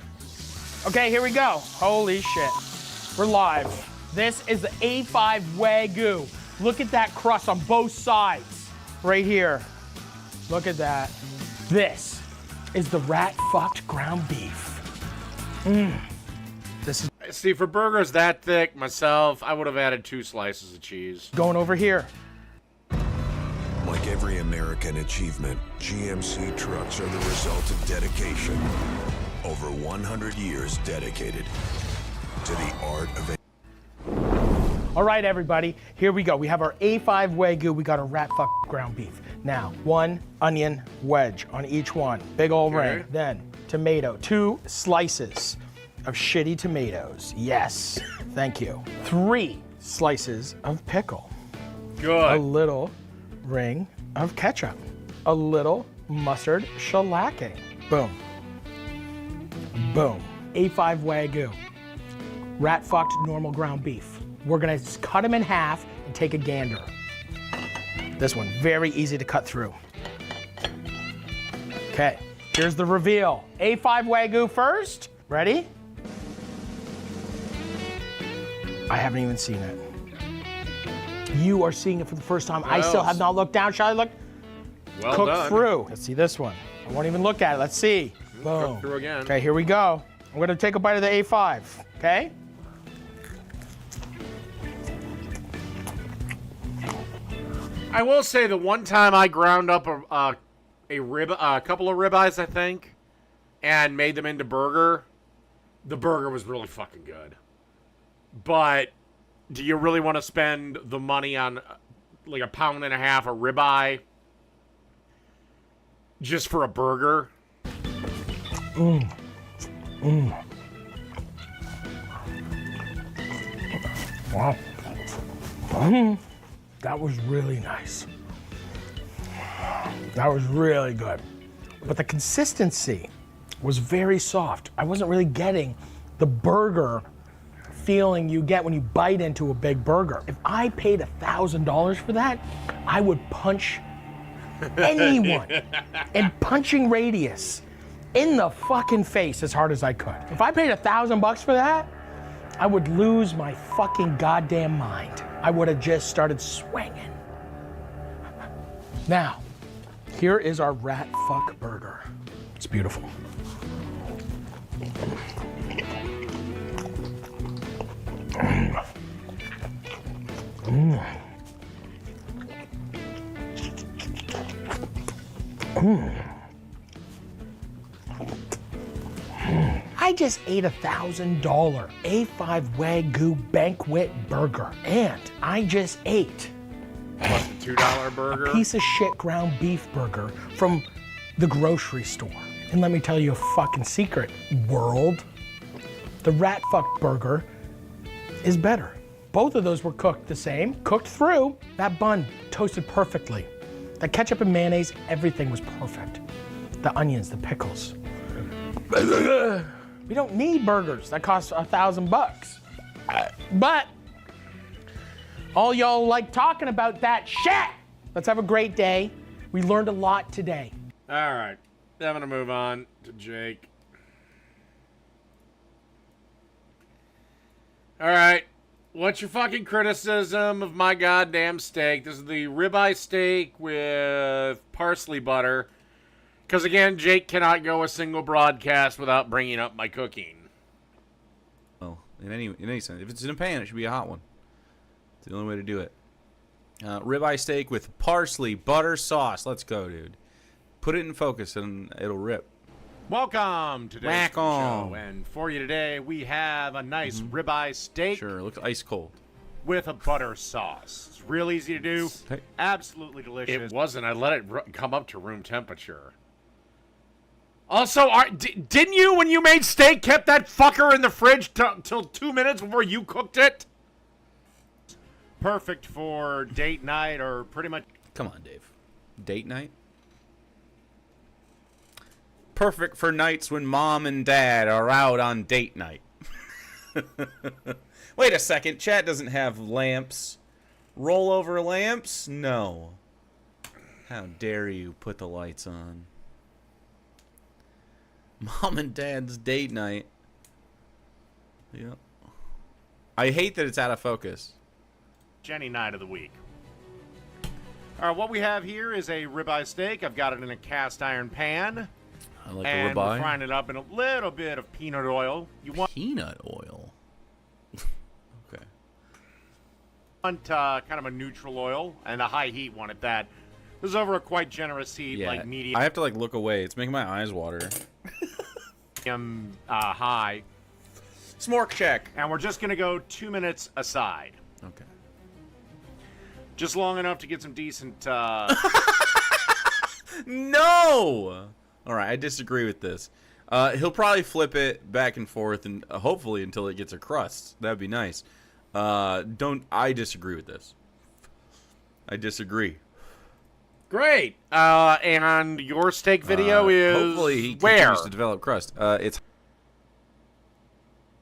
Okay, here we go. Holy shit. We're live. This is the A5 Wagyu. Look at that crust on both sides. Right here. Look at that. This is the rat-fucked ground beef. This is... See, for burgers that thick, myself, I would have added 2 slices of cheese. Going over here. Like every American achievement, GMC trucks are the result of dedication. Over 100 years dedicated to the art of it. All right, everybody, here we go. We have our A5 Wagyu. We got our rat fuck ground beef. Now, 1 onion wedge on each one. Big old ring. Then, tomato. 2 slices of shitty tomatoes. Yes, thank you. 3 slices of pickle. Good. A little ring of ketchup. A little mustard shellacking. Boom. Boom. A5 Wagyu. Rat fucked normal ground beef. We're gonna cut them in half and take a gander. This one, very easy to cut through. Okay, here's the reveal. A5 Wagyu first. Ready? I haven't even seen it. You are seeing it for the first time. I still have not looked down. Shall I look? Well Cook done. through. Let's see this one. I won't even look at it. Let's see. Boom. Cook through again. Okay, here we go. I'm gonna take a bite of the A5, okay? I will say the one time I ground up a couple of ribeyes, I think, and made them into burger, the burger was really fucking good. But do you really want to spend the money on like 1.5 pounds of ribeye just for a burger? Wow. That was really nice. That was really good. But the consistency was very soft. I wasn't really getting the burger feeling you get when you bite into a big burger. If I paid $1,000 for that, I would punch anyone in punching radius in the fucking face as hard as I could. If I paid $1,000 for that, I would lose my fucking goddamn mind. I would have just started swinging. Now, here is our rat fuck burger. It's beautiful. I just ate $1,000 A5 Wagyu banquet burger, and I just ate Plus the $2 burger. a piece of shit ground beef burger from the grocery store. And let me tell you a fucking secret, world. The rat fuck burger is better. Both of those were cooked the same, cooked through. That bun toasted perfectly. The ketchup and mayonnaise, everything was perfect. The onions, the pickles. We don't need burgers that cost $1,000. But All y'all like talking about that shit. Let's have a great day. We learned a lot today. All right. I'm going to move on to Jake. All right. What's your fucking criticism of my goddamn steak? This is the ribeye steak with parsley butter. Because, again, Jake cannot go a single broadcast without bringing up my cooking. Well, in any sense. If it's in a pan, it should be a hot one. It's the only way to do it. Ribeye steak with parsley butter sauce. Let's go, dude. Put it in focus and it'll rip. Welcome to today's Whack show. on. And for you today, we have a nice ribeye steak. Sure, it looks ice cold. With a butter sauce. It's real easy to do. Hey. Absolutely delicious. It wasn't. I let it come up to room temperature. Also, didn't you, when you made steak, kept that fucker in the fridge till 2 minutes before you cooked it? Perfect for date night or pretty much... Come on, Dave. Date night? Perfect for nights when mom and dad are out on date night. Wait a second. Chat doesn't have lamps. Rollover lamps? No. How dare you put the lights on? Mom and dad's date night. Yep. I hate that it's out of focus. Jenny night of the week. All right, what we have here is a ribeye steak. I've got it in a cast iron pan. I like and a ribeye. we're frying it up in a little bit of peanut oil. You want peanut oil? Okay. Want kind of a neutral oil and a high heat one at that. This is over a quite generous heat, Yeah, like medium. I have to like look away. It's making my eyes water. High. Smork check. And we're just gonna go 2 minutes aside. Okay. Just long enough to get some decent. No. All right, I disagree with this. He'll probably flip it back and forth, and hopefully until it gets a crust. That'd be nice. I disagree with this. I disagree. Great. And your steak video is hopefully he where? continues to develop crust. It's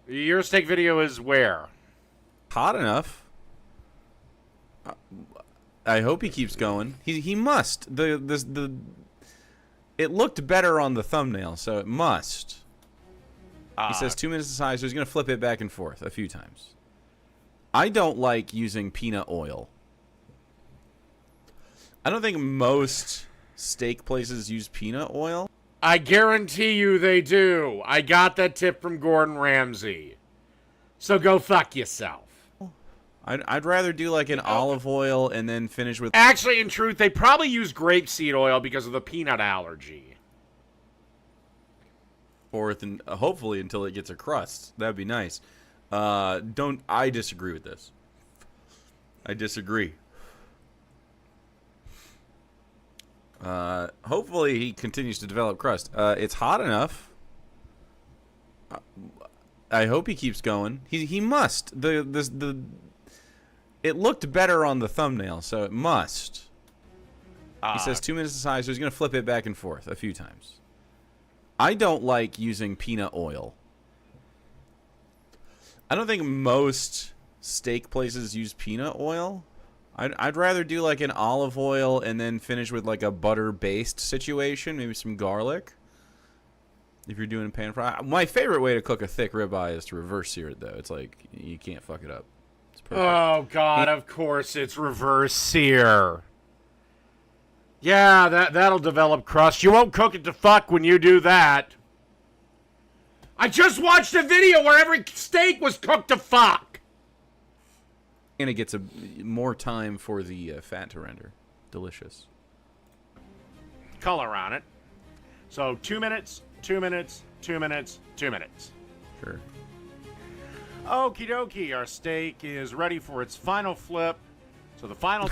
your steak video is where? Hot enough. I hope he keeps going. He must. It looked better on the thumbnail, so it must. He says 2 minutes aside, so he's going to flip it back and forth a few times. I don't like using peanut oil. I don't think most steak places use peanut oil. I guarantee you they do. I got that tip from Gordon Ramsay. So go fuck yourself. I'd rather do like an olive oil and then finish with... Actually, in truth, they probably use grapeseed oil because of the peanut allergy. Forth and hopefully until it gets a crust. That'd be nice. I disagree with this. I disagree. Hopefully he continues to develop crust. It's hot enough. I hope he keeps going. He must. It looked better on the thumbnail, so it must. He says 2 minutes aside, so he's going to flip it back and forth a few times. I don't like using peanut oil. I don't think most steak places use peanut oil. I'd rather do like an olive oil and then finish with like a butter-based situation, maybe some garlic. If you're doing pan fry. My favorite way to cook a thick ribeye is to reverse sear it, though. It's like, you can't fuck it up. It's perfect. Oh, God, of course it's reverse sear. Yeah, that'll develop crust. You won't cook it to fuck when you do that. I just watched a video where every steak was cooked to fuck. And it gets more time for the fat to render. Delicious. Color on it. So 2 minutes, 2 minutes, 2 minutes, 2 minutes. Sure. Okie dokie, our steak is ready for its final flip. So the final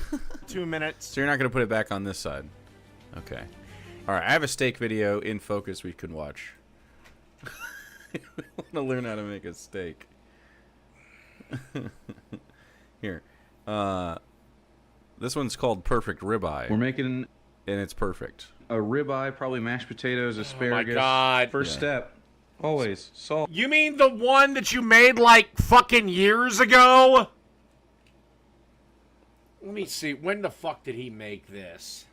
2 minutes. So you're not going to put it back on this side. Okay. All right, I have a steak video in focus we could watch. I want to learn how to make a steak. Here. This one's called Perfect Ribeye. We're making... And it's perfect. A ribeye, probably mashed potatoes, asparagus. Oh my God. First step, always salt. You mean the one that you made like fucking years ago? Let me see. When the fuck did he make this?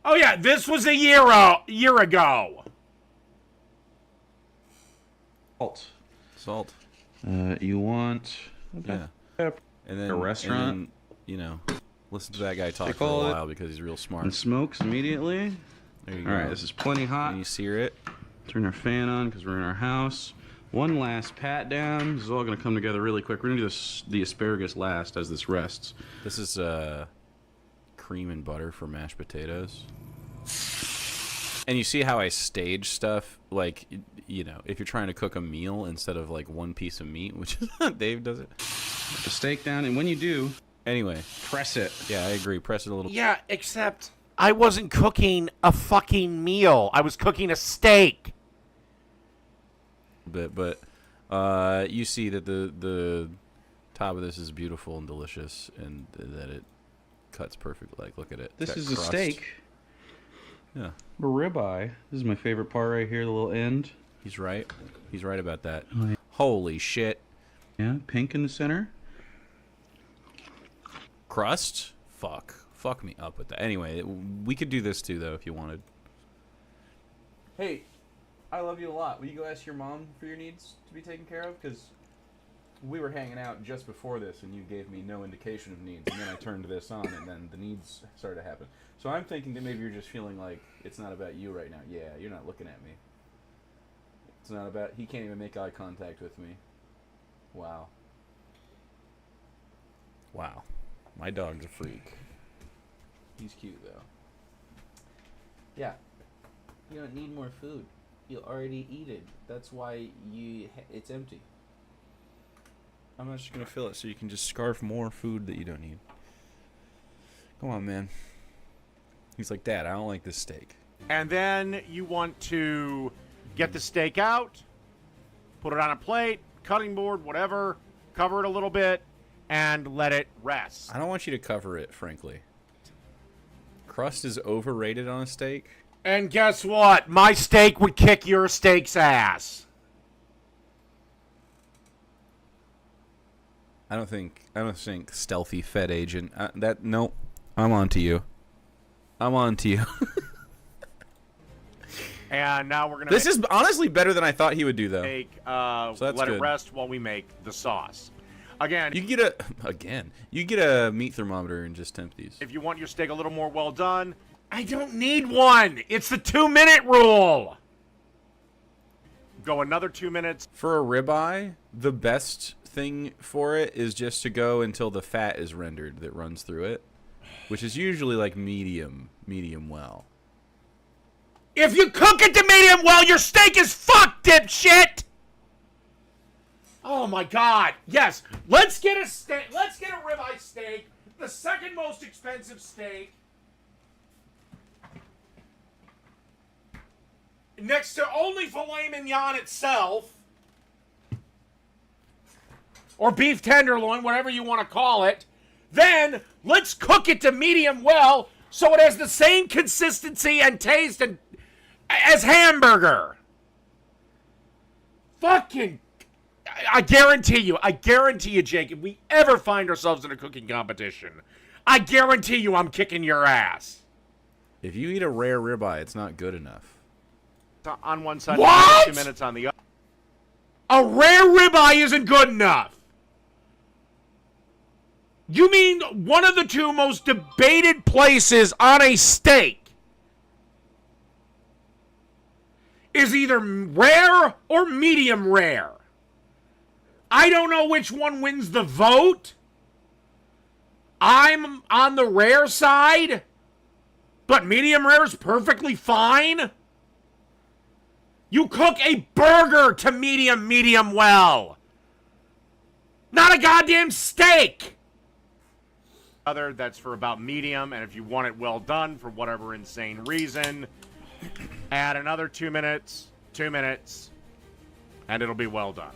Oh yeah, this was a year ago. Salt. You want Yeah. And then a restaurant. and then, you know, listen to that guy talk They for a call it- while because he's real smart. and smokes immediately. There you All right, go. this is plenty hot. And you sear it. Turn our fan on because we're in our house. One last pat down. This is all going to come together really quick. We're going to do the asparagus last as this rests. This is cream and butter for mashed potatoes. And you see how I stage stuff, like, you know, if you're trying to cook a meal instead of like one piece of meat, which is how Dave does it. Put the steak down, and when you do, anyway, press it. Yeah, I agree. Press it a little. Yeah, except I wasn't cooking a fucking meal. I was cooking a steak. But you see that the top of this is beautiful and delicious, and that it cuts perfect. Like, look at it. This It's got is a crust. steak. Yeah. A ribeye. This is my favorite part right here, the little end. He's right. He's right about that. Oh, yeah. Holy shit. Yeah, pink in the center. Crust? Fuck me up with that. Anyway, we could do this too, though, if you wanted. Hey, I love you a lot. Will you go ask your mom for your needs to be taken care of? Because we were hanging out just before this, and you gave me no indication of needs, and then I turned this on, and then the needs started to happen. So I'm thinking that maybe you're just feeling like it's not about you right now. Yeah, you're not looking at me. It's not about... He can't even make eye contact with me. Wow. Wow. My dog's a freak. He's cute, though. Yeah. You don't need more food. You already eat it. That's why it's empty. I'm not just going to fill it so you can just scarf more food that you don't need. Come on, man. He's like, Dad, I don't like this steak. And then you want to get the steak out, put it on a plate, cutting board, whatever, cover it a little bit, and let it rest. I don't want you to cover it, frankly. Crust is overrated on a steak. And guess what? My steak would kick your steak's ass. I don't think stealthy Fed agent. Nope. I'm on to you. I'm on to you. And now we're gonna. This is honestly better than I thought he would do, though. So that's let good. it rest while we make the sauce. Again, You get a meat thermometer and just temp these. if you want your steak a little more well done, I don't need one. It's the 2-minute rule. Go another 2 minutes. For a ribeye, the best thing for it is just to go until the fat is rendered that runs through it, which is usually like medium well. If you cook it to medium well, your steak is fucked, dipshit! Oh my god. Yes. Let's get a steak. Let's get a ribeye steak. The second most expensive steak. Next to only filet mignon itself. Or beef tenderloin, whatever you want to call it. Then, let's cook it to medium well so it has the same consistency and taste as hamburger. Fucking... I guarantee you, Jake, if we ever find ourselves in a cooking competition, I guarantee you I'm kicking your ass. If you eat a rare ribeye, it's not good enough. On one side, What? 2 minutes on the other. A rare ribeye isn't good enough. You mean one of the two most debated places on a steak is either rare or medium rare? I don't know which one wins the vote. I'm on the rare side, but medium rare is perfectly fine. You cook a burger to medium well. Not a goddamn steak. Other that's for about medium, and if you want it well done for whatever insane reason, add another 2 minutes, and it'll be well done.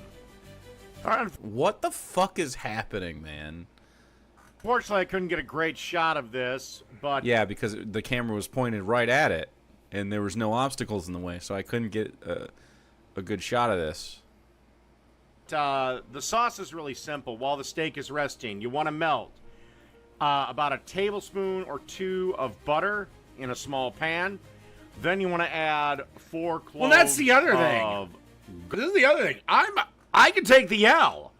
What the fuck is happening, man? Fortunately, I couldn't get a great shot of this, but Yeah, because the camera was pointed right at it, and there was no obstacles in the way, so I couldn't get a good shot of this. the sauce is really simple. While the steak is resting, you want to melt about a tablespoon or 2 of butter in a small pan. Then you want to add 4 cloves. Well, that's the other thing. This is the other thing. I can take the L.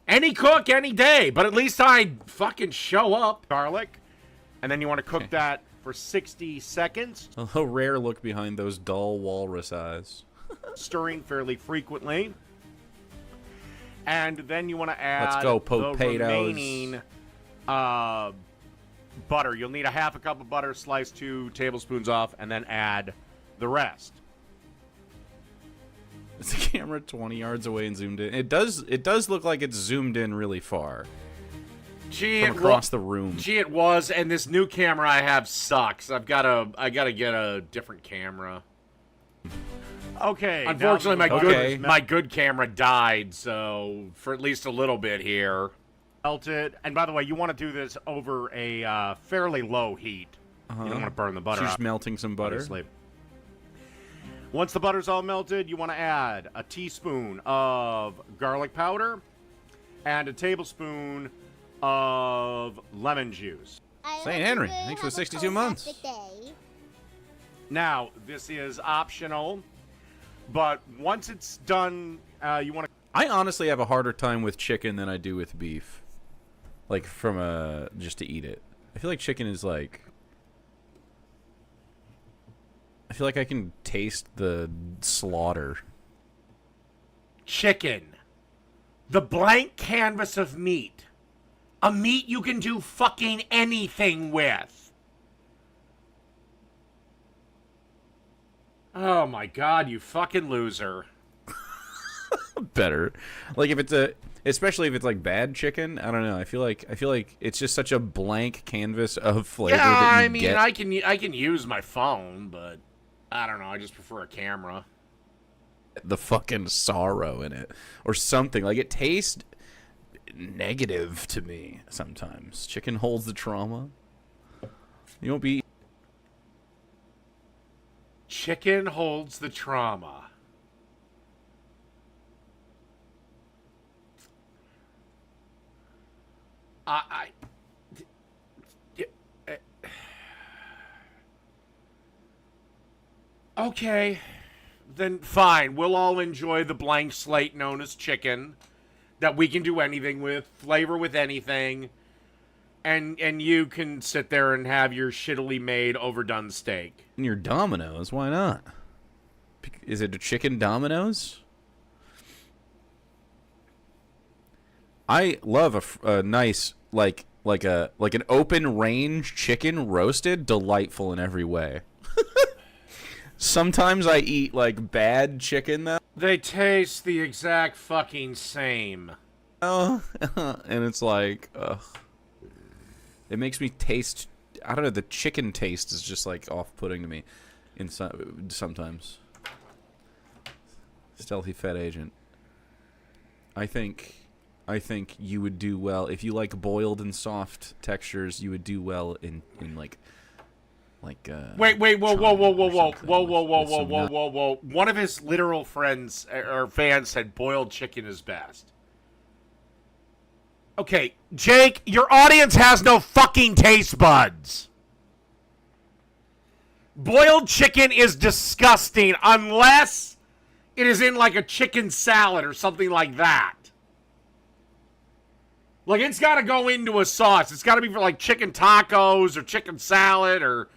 Any cook, any day, but at least I fucking show up. Garlic, and then you want to cook that for 60 seconds. A rare look behind those dull walrus eyes. Stirring fairly frequently. And then you want to add Let's go, the potatoes. remaining butter. You'll need a half a cup of butter, slice 2 tablespoons off, and then add the rest. Is the camera 20 yards away and zoomed in? It does look like it's zoomed in really far. Gee, from across the room. Gee, it was, and this new camera I have sucks. I gotta get a different camera. Okay. Unfortunately, my good camera died, so for at least a little bit here. Melted, and by the way, you want to do this over a fairly low heat. You don't want to burn the butter. She's up, melting some butter. obviously. Once the butter's all melted, you want to add a teaspoon of garlic powder and a tablespoon of lemon juice. St. Henry, thanks for the 62 months. Now, this is optional, but once it's done, you want to... I honestly have a harder time with chicken than I do with beef. Like, just to eat it. I feel like chicken is like... I feel like I can taste the slaughter. Chicken. The blank canvas of meat. A meat you can do fucking anything with. Oh my god, you fucking loser. Better. Like if it's especially if it's like bad chicken, I don't know. I feel like it's just such a blank canvas of flavor Yeah, that you I mean, get. I can use my phone, but I don't know, I just prefer a camera. The fucking sorrow in it or something. Like it tastes negative to me sometimes. Chicken holds the trauma. You won't be... Chicken holds the trauma. Okay, then fine. We'll all enjoy the blank slate known as chicken that we can do anything with, flavor with anything, and you can sit there and have your shittily made overdone steak. And your Domino's, why not? Is it a chicken Domino's? I love a nice like an open range chicken roasted, delightful in every way. Sometimes I eat like bad chicken though. They taste the exact fucking same. Oh, and it's like, ugh. It makes me taste. I don't know. The chicken taste is just like off-putting to me. Sometimes. Stealthy Fed Agent. I think you would do well if you like boiled and soft textures. You would do well in like. Wait, whoa. One of his literal friends or fans said boiled chicken is best. Okay, Jake, your audience has no fucking taste buds. Boiled chicken is disgusting unless it is in like a chicken salad or something like that. Like it's got to go into a sauce. It's got to be for like chicken tacos or chicken salad or...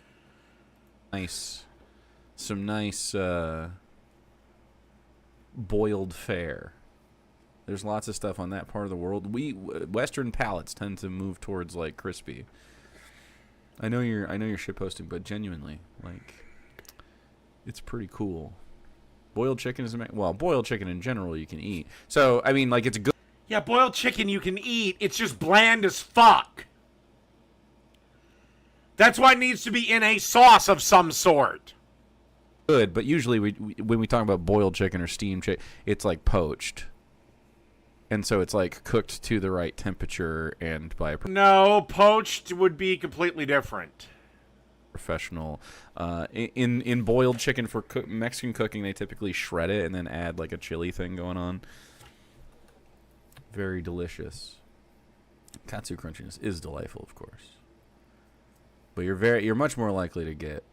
Some nice boiled fare. There's lots of stuff on that part of the world. Western palates tend to move towards like crispy. I know you're shitposting, but genuinely, like, it's pretty cool. Boiled chicken is boiled chicken in general you can eat. So I mean, like, it's a good. Yeah, boiled chicken you can eat. It's just bland as fuck. That's why it needs to be in a sauce of some sort. Good, but usually when we talk about boiled chicken or steamed chicken, it's like poached. And so it's like cooked to the right temperature and by a No, poached would be completely different. professional. In boiled chicken for Mexican cooking, they typically shred it and then add like a chili thing going on. Very delicious. Katsu crunchiness is delightful, of course. But you're much more likely to get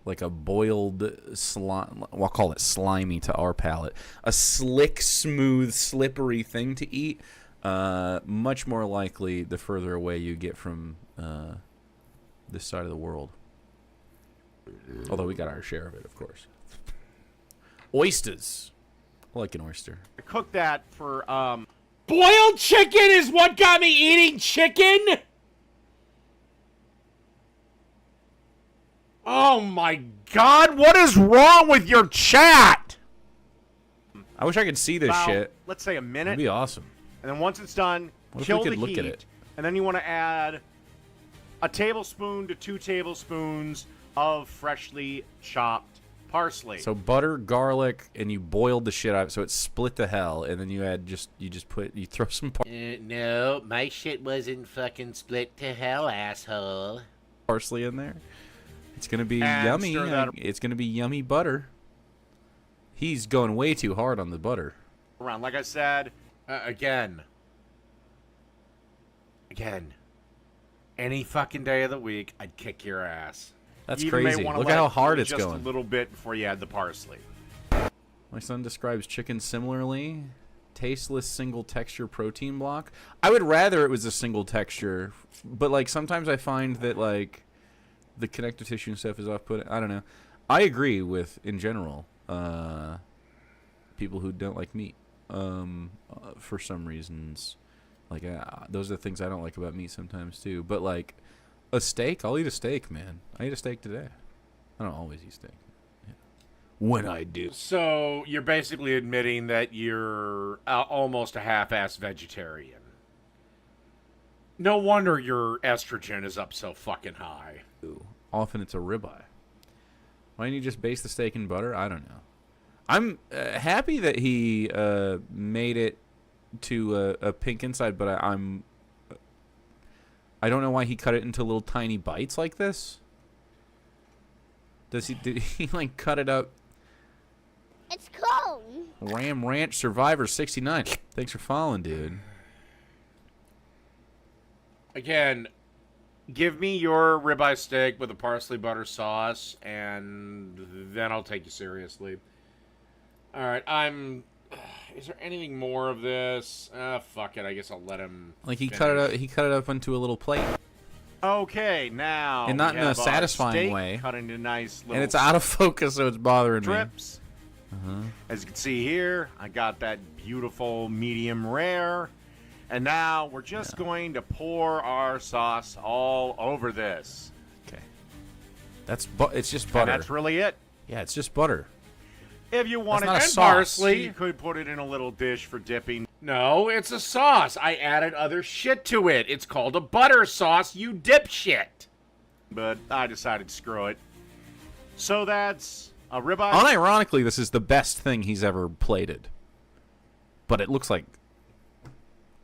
like a boiled slime. We'll call it slimy to our palate. A slick, smooth, slippery thing to eat. Much more likely the further away you get from this side of the world. Although we got our share of it, of course. Oysters. I like an oyster. I cooked that for boiled chicken is what got me eating chicken. Oh my God! What is wrong with your chat? I wish I could see this About, shit. Let's say a minute. That'd be awesome. And then once it's done, What if kill we could the look heat. at it? And then you want to add a tablespoon to 2 tablespoons of freshly chopped parsley. So butter, garlic, and you boiled the shit out so it's split to hell, and then you throw some No, my shit wasn't fucking split to hell, asshole. parsley in there. It's gonna be And yummy. stir that It's gonna be yummy butter. He's going way too hard on the butter. around. Like I said, again, any fucking day of the week, I'd kick your ass. That's You even may crazy. wanna Look let how it hard cool it's just going. a little bit before you add the parsley. My son describes chicken similarly. Tasteless single texture protein block. I would rather it was a single texture, but like sometimes I find that like the connective tissue and stuff is off-putting. I don't know. I agree with, in general, people who don't like meat for some reasons. Like those are the things I don't like about meat sometimes too. But like a steak, I'll eat a steak, man. I ate a steak today. I don't always eat steak. Yeah. When I do. So you're basically admitting that you're almost a half-ass vegetarian. No wonder your estrogen is up so fucking high. Often it's a ribeye. Why don't you just baste the steak in butter? I don't know. I'm happy that he made it to a pink inside, but I don't know why he cut it into little tiny bites like this. Did he like cut it up? It's cold. Ram Ranch Survivor 69. Thanks for following, dude. Again, give me your ribeye steak with a parsley butter sauce, and then I'll take you seriously. All right, is there anything more of this? Fuck it. I guess I'll let him. Like he finish. cut it up. He cut it up into a little plate, Okay, now and not we in a have our satisfying steak way. cut into nice little And it's out of focus, so it's bothering strips. As you can see here, I got that beautiful medium rare. And now we're just going to pour our sauce all over this. Okay. It's just butter. And that's really it. Yeah, it's just butter. If you wanted not a and sauce. parsley, you could put it in a little dish for dipping. No, it's a sauce. I added other shit to it. It's called a butter sauce, you dipshit. But I decided to screw it. So that's a ribeye. Unironically, this is the best thing he's ever plated. But it looks like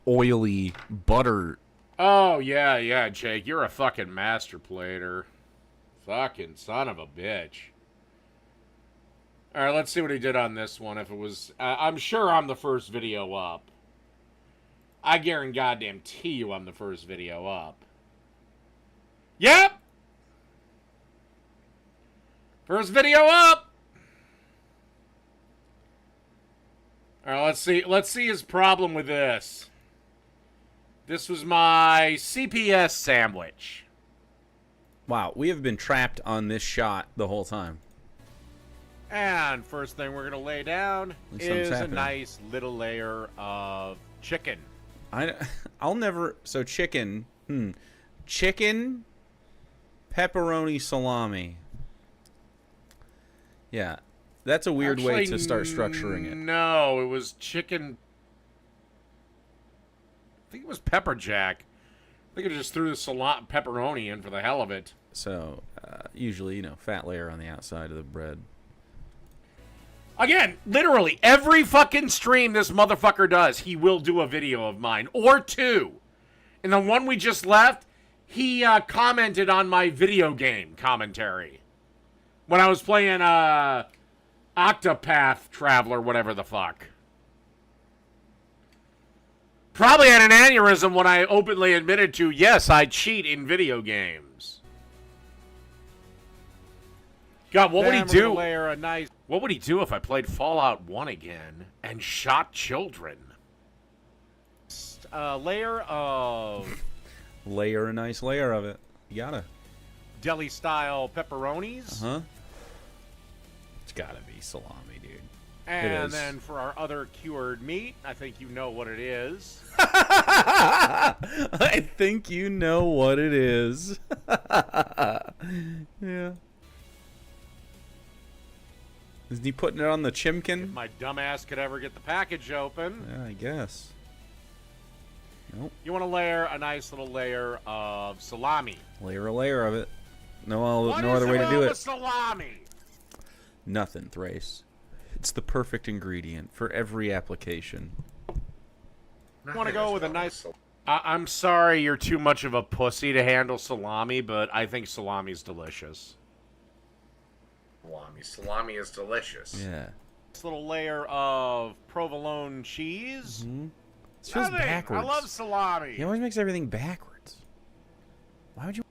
oily butter. Oh, yeah, Jake. You're a fucking master plater. Fucking son of a bitch. All right, let's see what he did on this one. If it was... I'm sure I'm the first video up. I guarantee you I'm the first video up. Yep! First video up! All right, let's see his problem with this. This was my CPS sandwich. Wow, we have been trapped on this shot the whole time. And first thing we're going to lay down At least something's is a happening. nice little layer of chicken. I'll never... So chicken. Chicken, pepperoni, salami. Yeah. That's a weird way to start structuring it. No, it was chicken... I think it was pepper jack. I think I just threw the pepperoni in for the hell of it. So, usually, fat layer on the outside of the bread. Again, literally, every fucking stream this motherfucker does, he will do a video of mine. Or two. And the one we just left, he commented on my video game commentary. When I was playing Octopath Traveler, whatever the fuck. Probably had an aneurysm when I openly admitted to, yes, I cheat in video games. God, what would he do? What would he do if I played Fallout 1 again and shot children? Layer of... Layer a nice layer of it. You gotta. Deli-style pepperonis. Uh-huh. It's gotta be salami, dude. And then for our other cured meat, I think you know what it is. I think you know what it is. Yeah. Is he putting it on the chimkin? If my dumbass could ever get the package open. Yeah, I guess. Nope. You want to layer a nice little layer of salami. Layer a layer of it. No other way to do What is it. salami? Nothing, Thrace. It's the perfect ingredient for every application. I want to go with a nice... I'm sorry you're too much of a pussy to handle salami, but I think salami's delicious. Salami is delicious. Yeah. This little layer of provolone cheese. Mm-hmm. It feels Nothing. backwards. I love salami. He always makes everything backwards. Why would you...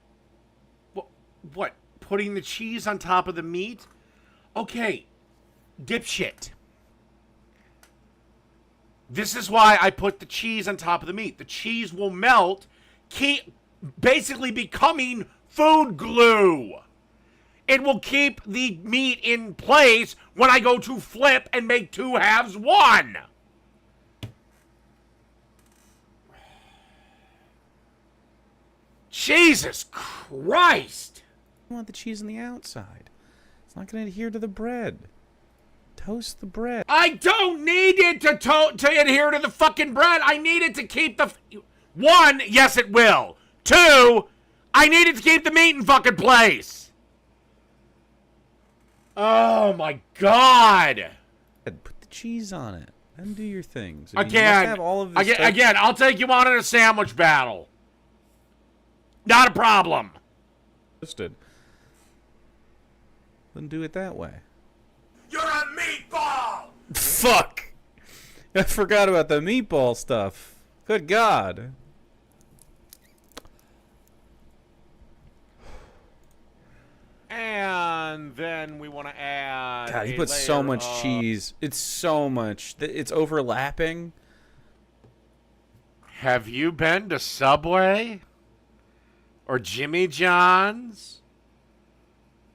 What? Putting the cheese on top of the meat? Okay. Dipshit. This is why I put the cheese on top of the meat. The cheese will melt, basically becoming food glue. It will keep the meat in place when I go to flip and make two halves one. Jesus Christ. You want the cheese on the outside. It's not going to adhere to the bread. Toast the bread. I don't need it to adhere to the fucking bread. I need it to keep the... One, yes it will. Two, I need it to keep the meat in fucking place. Oh my God. Put the cheese on it. And do your things. Again, have all of this again, I'll take you on in a sandwich battle. Not a problem. Toasted. Then do it that way. You're a meatball! Fuck! I forgot about the meatball stuff. Good God. And then we want to add... God, he puts so much cheese. It's so much. It's overlapping. Have you been to Subway? Or Jimmy John's?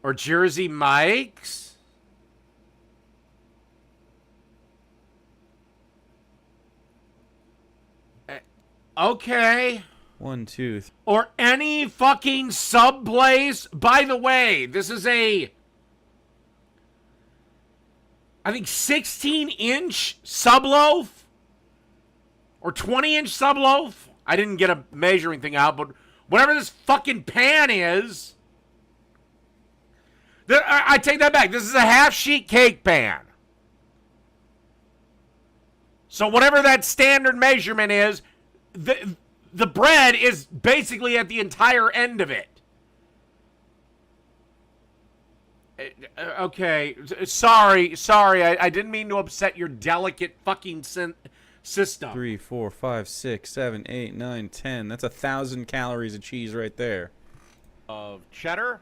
Or Jersey Mike's? Okay. 1, 2, 3. Or any fucking sub place. By the way, this is I think 16-inch sub loaf. Or 20-inch sub loaf. I didn't get a measuring thing out, but whatever this fucking pan is. I take that back. This is a half-sheet cake pan. So whatever that standard measurement is, the bread is basically at the entire end of it. Okay, sorry. I didn't mean to upset your delicate fucking system. 3, 4, 5, 6, 7, 8, 9, 10. That's 1,000 calories of cheese right there. Of cheddar?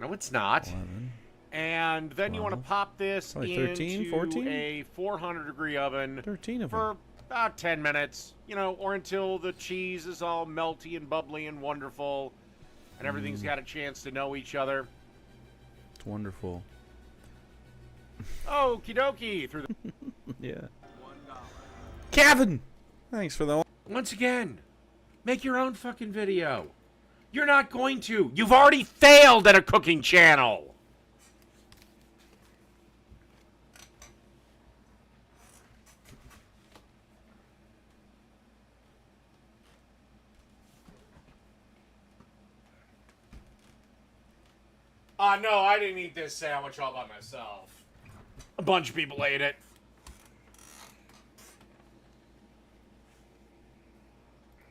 No, it's not. 11. And then you want to pop this Probably into 13, 14? a 400-degree oven 13 of for about 10 minutes, or until the cheese is all melty and bubbly and wonderful, and everything's got a chance to know each other. It's wonderful. Okie dokie. Through the Yeah. Kevin! Thanks for that. Once again, make your own fucking video. You're not going to. You've already failed at a cooking channel. No, I didn't eat this sandwich all by myself. A bunch of people ate it.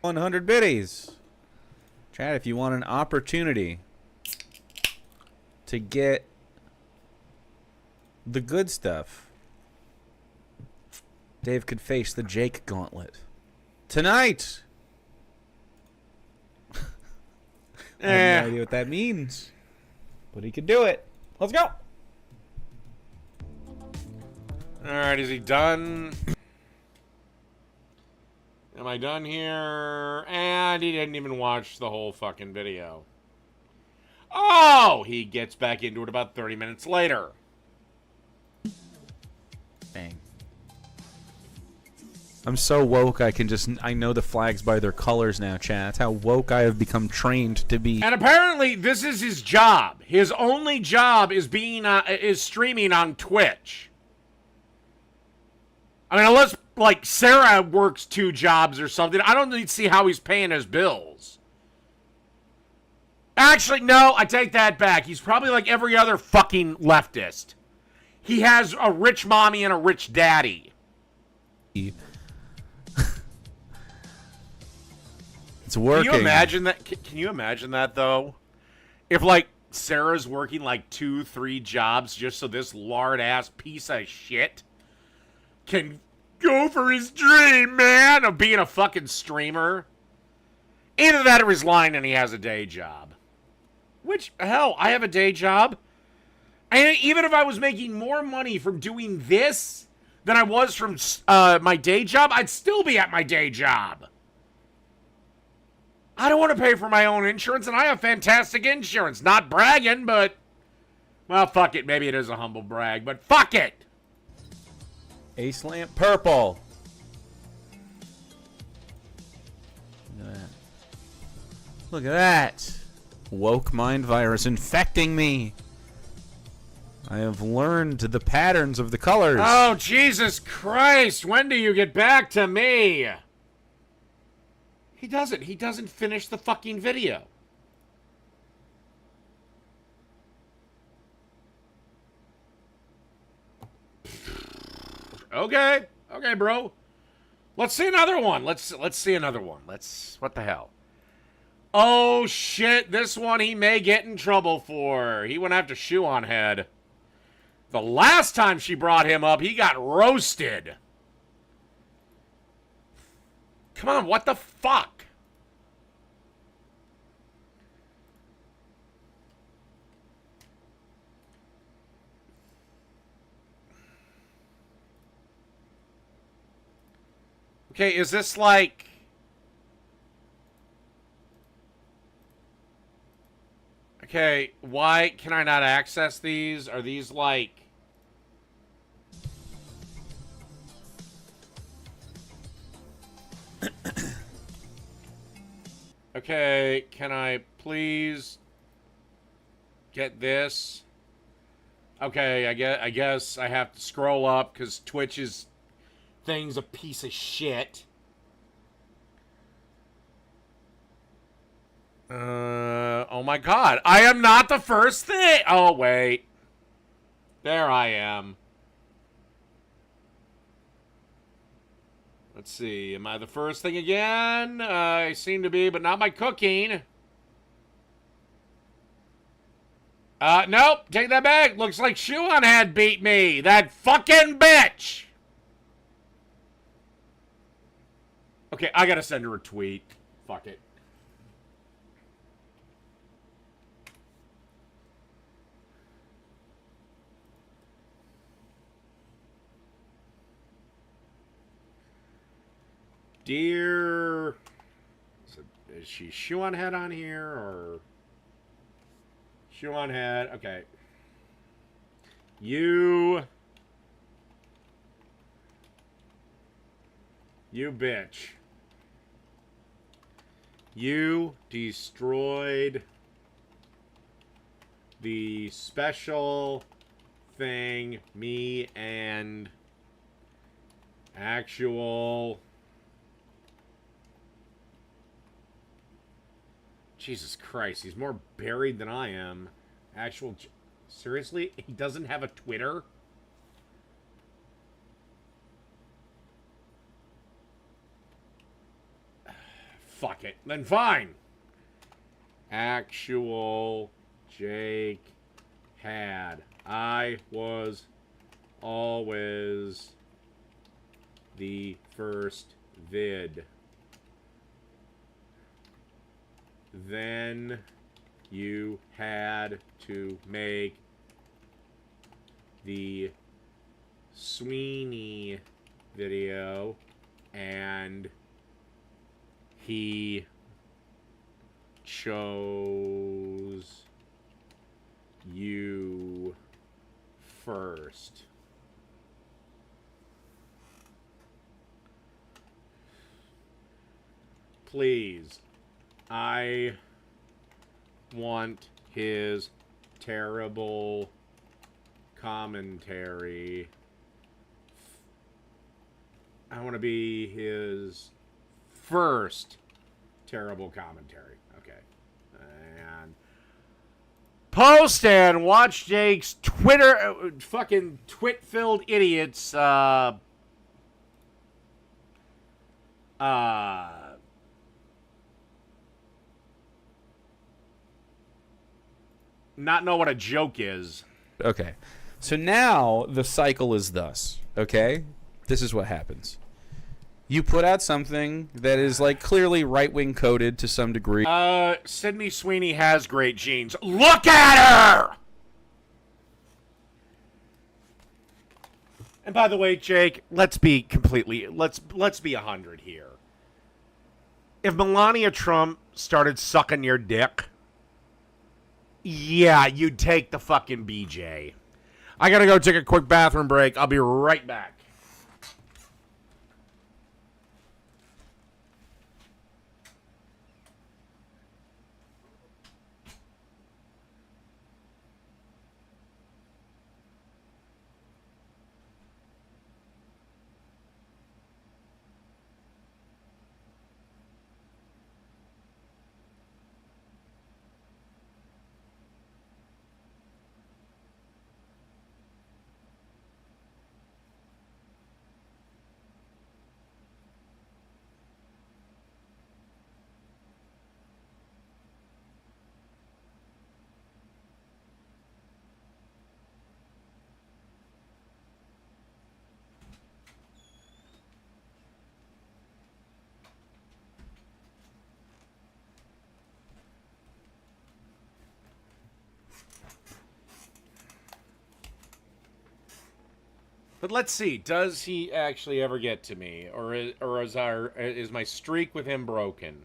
$100 biddies. Chad, if you want an opportunity to get the good stuff, Dave could face the Jake Gauntlet tonight. I have no idea what that means, but he could do it. Let's go. All right, is he done? Am I done here? And he didn't even watch the whole fucking video. Oh, he gets back into it about 30 minutes later. Dang. I'm so woke I know the flags by their colors now, Chad. That's how woke I have become trained to be. And apparently this is his job. His only job is is streaming on Twitch. I mean, unless, like, Sarah works 2 jobs or something, I don't need to see how he's paying his bills. Actually, no, I take that back. He's probably like every other fucking leftist. He has a rich mommy and a rich daddy. It's working. Can you imagine that? Can you imagine that, though? If, like, Sarah's working, like, 2-3 jobs just so this lard-ass piece of shit can go for his dream, man, of being a fucking streamer. Either that or he's lying and he has a day job. Which, hell, I have a day job. And even if I was making more money from doing this than I was from my day job, I'd still be at my day job. I don't want to pay for my own insurance, and I have fantastic insurance. Not bragging, but... well, fuck it. Maybe it is a humble brag, but fuck it! Ace lamp purple. Look at that. Look at that. Woke mind virus infecting me. I have learned the patterns of the colors. Oh, Jesus Christ. When do you get back to me? He doesn't. He doesn't finish the fucking video. Okay. Okay, bro. Let's see another one. Let's see another one. What the hell? Oh, shit. This one he may get in trouble for. He went after Shoe on Head. The last time she brought him up, he got roasted. Come on, what the fuck? Okay, is this like... okay, why can I not access these? Are these like... okay, can I please get this? Okay, I guess I have to scroll up because Twitch's thing's a piece of shit. Oh my god. I am not the first thing. Oh, wait. There I am. Let's see. Am I the first thing again? I seem to be, but not my cooking. Nope. Take that back. Looks like Shoe on Head beat me. That fucking bitch. Okay, I gotta send her a tweet. Fuck it. Dear... is she Shoe on Head on here, or... Shoe on Head, okay. You bitch. You destroyed the special thing me and actual... Jesus Christ, he's more buried than I am. Seriously? He doesn't have a Twitter? Fuck it. Then fine. Actual Jake had. I was always the first vid. Then you had to make the Sweeney video, and he chose you first. Please, I want his terrible commentary. I want to be his first terrible commentary. Okay. And post and watch Jake's Twitter, fucking twit-filled idiots, not know what a joke is. Okay. So now the cycle is thus, okay? This is what happens. You put out something that is like clearly right-wing coded to some degree. Sydney Sweeney has great genes. Look at her! And by the way, Jake, let's be 100 here. If Melania Trump started sucking your dick, yeah, you'd take the fucking BJ. I gotta go take a quick bathroom break. I'll be right back. But let's see, does he actually ever get to me, or is my streak with him broken?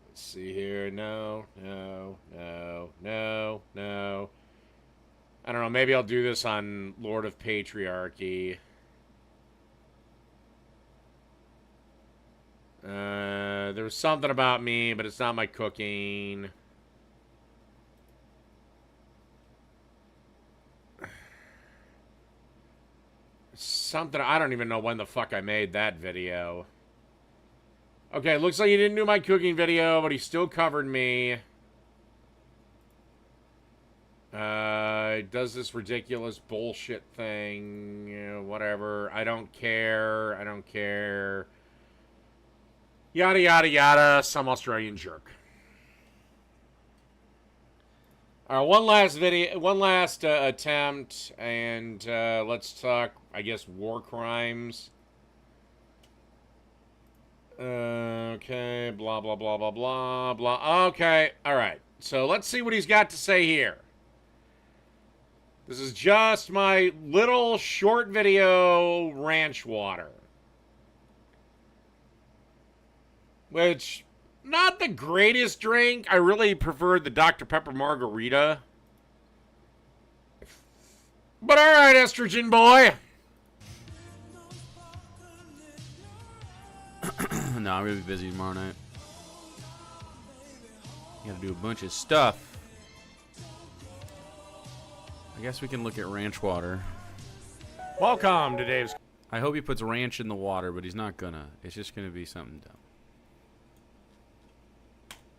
Let's see here. No. I don't know. Maybe I'll do this on Lord of Patriarchy. There was something about me, but it's not my cooking. Something, I don't even know when the fuck I made that video. Okay, looks like he didn't do my cooking video, but he still covered me. Does this ridiculous bullshit thing. You know, whatever. I don't care. Yada, yada, yada. Some Australian jerk. Alright, one last attempt, and let's talk, I guess, war crimes. Okay, blah, blah, blah, blah, blah, blah. Okay, alright. So let's see what he's got to say here. This is just my little short video, ranch water. Which, not the greatest drink. I really preferred the Dr. Pepper Margarita. But alright, estrogen boy. No, I'm gonna be busy tomorrow night. Gotta do a bunch of stuff. I guess we can look at ranch water. Welcome to Dave's. I hope he puts ranch in the water, but he's not gonna. It's just gonna be something dumb.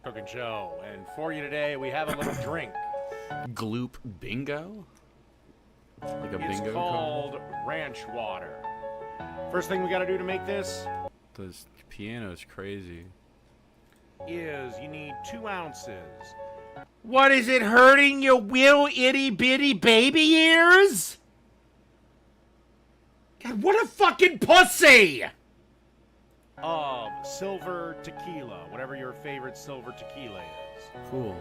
Cooking show, and for you today, we have a little drink. Gloop bingo? Like a It's bingo called card? ranch water. First thing we gotta do to make this, This piano's crazy. Is you need 2 ounces. What is it hurting your will itty bitty baby ears? God, what a fucking pussy! Of silver tequila, whatever your favorite silver tequila is. Cool.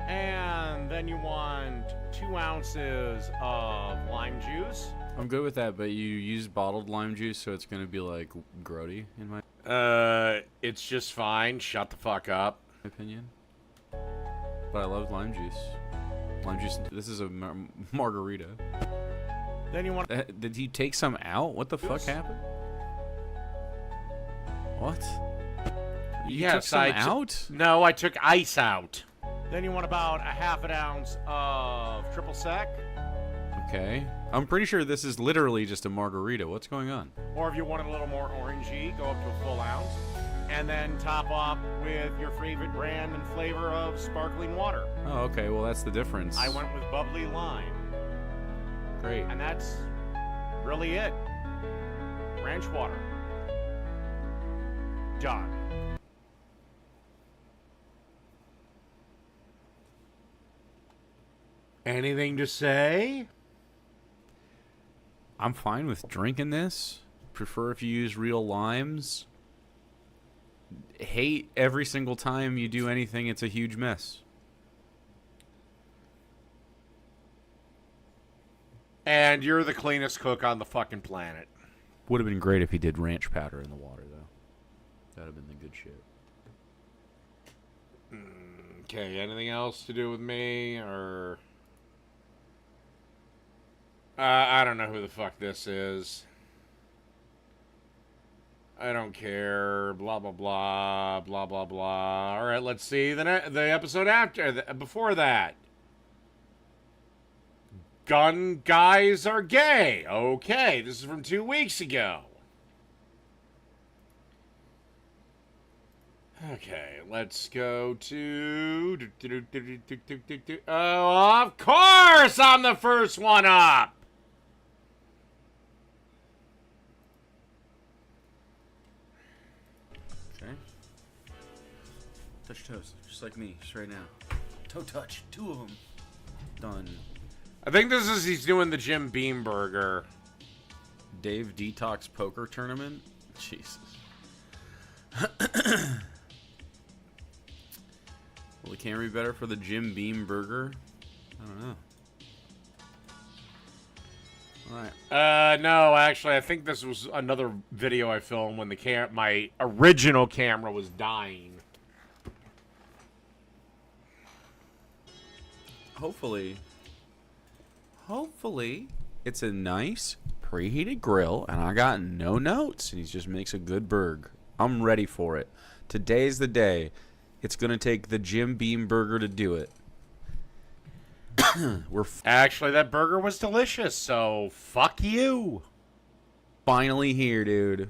And then you want 2 ounces of lime juice. I'm good with that, but you use bottled lime juice, so it's gonna be like grody in my It's just fine. Shut the fuck up. opinion. But I love lime juice. Lime juice. This is a margarita. Then you want. Did he take some out? What the fuck happened? What? You took some out? No, I took ice out. Then you want about a half an ounce of triple sec. Okay. I'm pretty sure this is literally just a margarita. What's going on? Or if you want it a little more orangey, go up to a full ounce. And then top off with your favorite brand and flavor of sparkling water. Oh, okay. Well, that's the difference. I went with bubbly lime. Great. And that's really it. Ranch water. Done. Anything to say? I'm fine with drinking this. Prefer if you use real limes. Hate every single time you do anything, it's a huge mess. And you're the cleanest cook on the fucking planet. Would have been great if he did ranch powder in the water, though. That would have been the good shit. Okay, anything else to do with me, or... I don't know who the fuck this is. I don't care. Blah, blah, blah. Blah, blah, blah. Alright, let's see the episode before that. Gun guys are gay. Okay, this is from 2 weeks ago. Okay, let's go to... Oh, of course I'm the first one up! Okay. Touch toes, just like me, just right now. Toe touch, 2 of them. Done. I think this is he's doing the Jim Beam burger. Dave Detox Poker Tournament? Jesus. Well, it can't be better for the Jim Beam burger. I don't know. Alright. No, actually, I think this was another video I filmed when my original camera was dying. Hopefully, it's a nice preheated grill, and I got no notes, and he just makes a good burger. I'm ready for it. Today's the day. It's gonna take the Jim Beam burger to do it. Actually, that burger was delicious, so fuck you. Finally here, dude.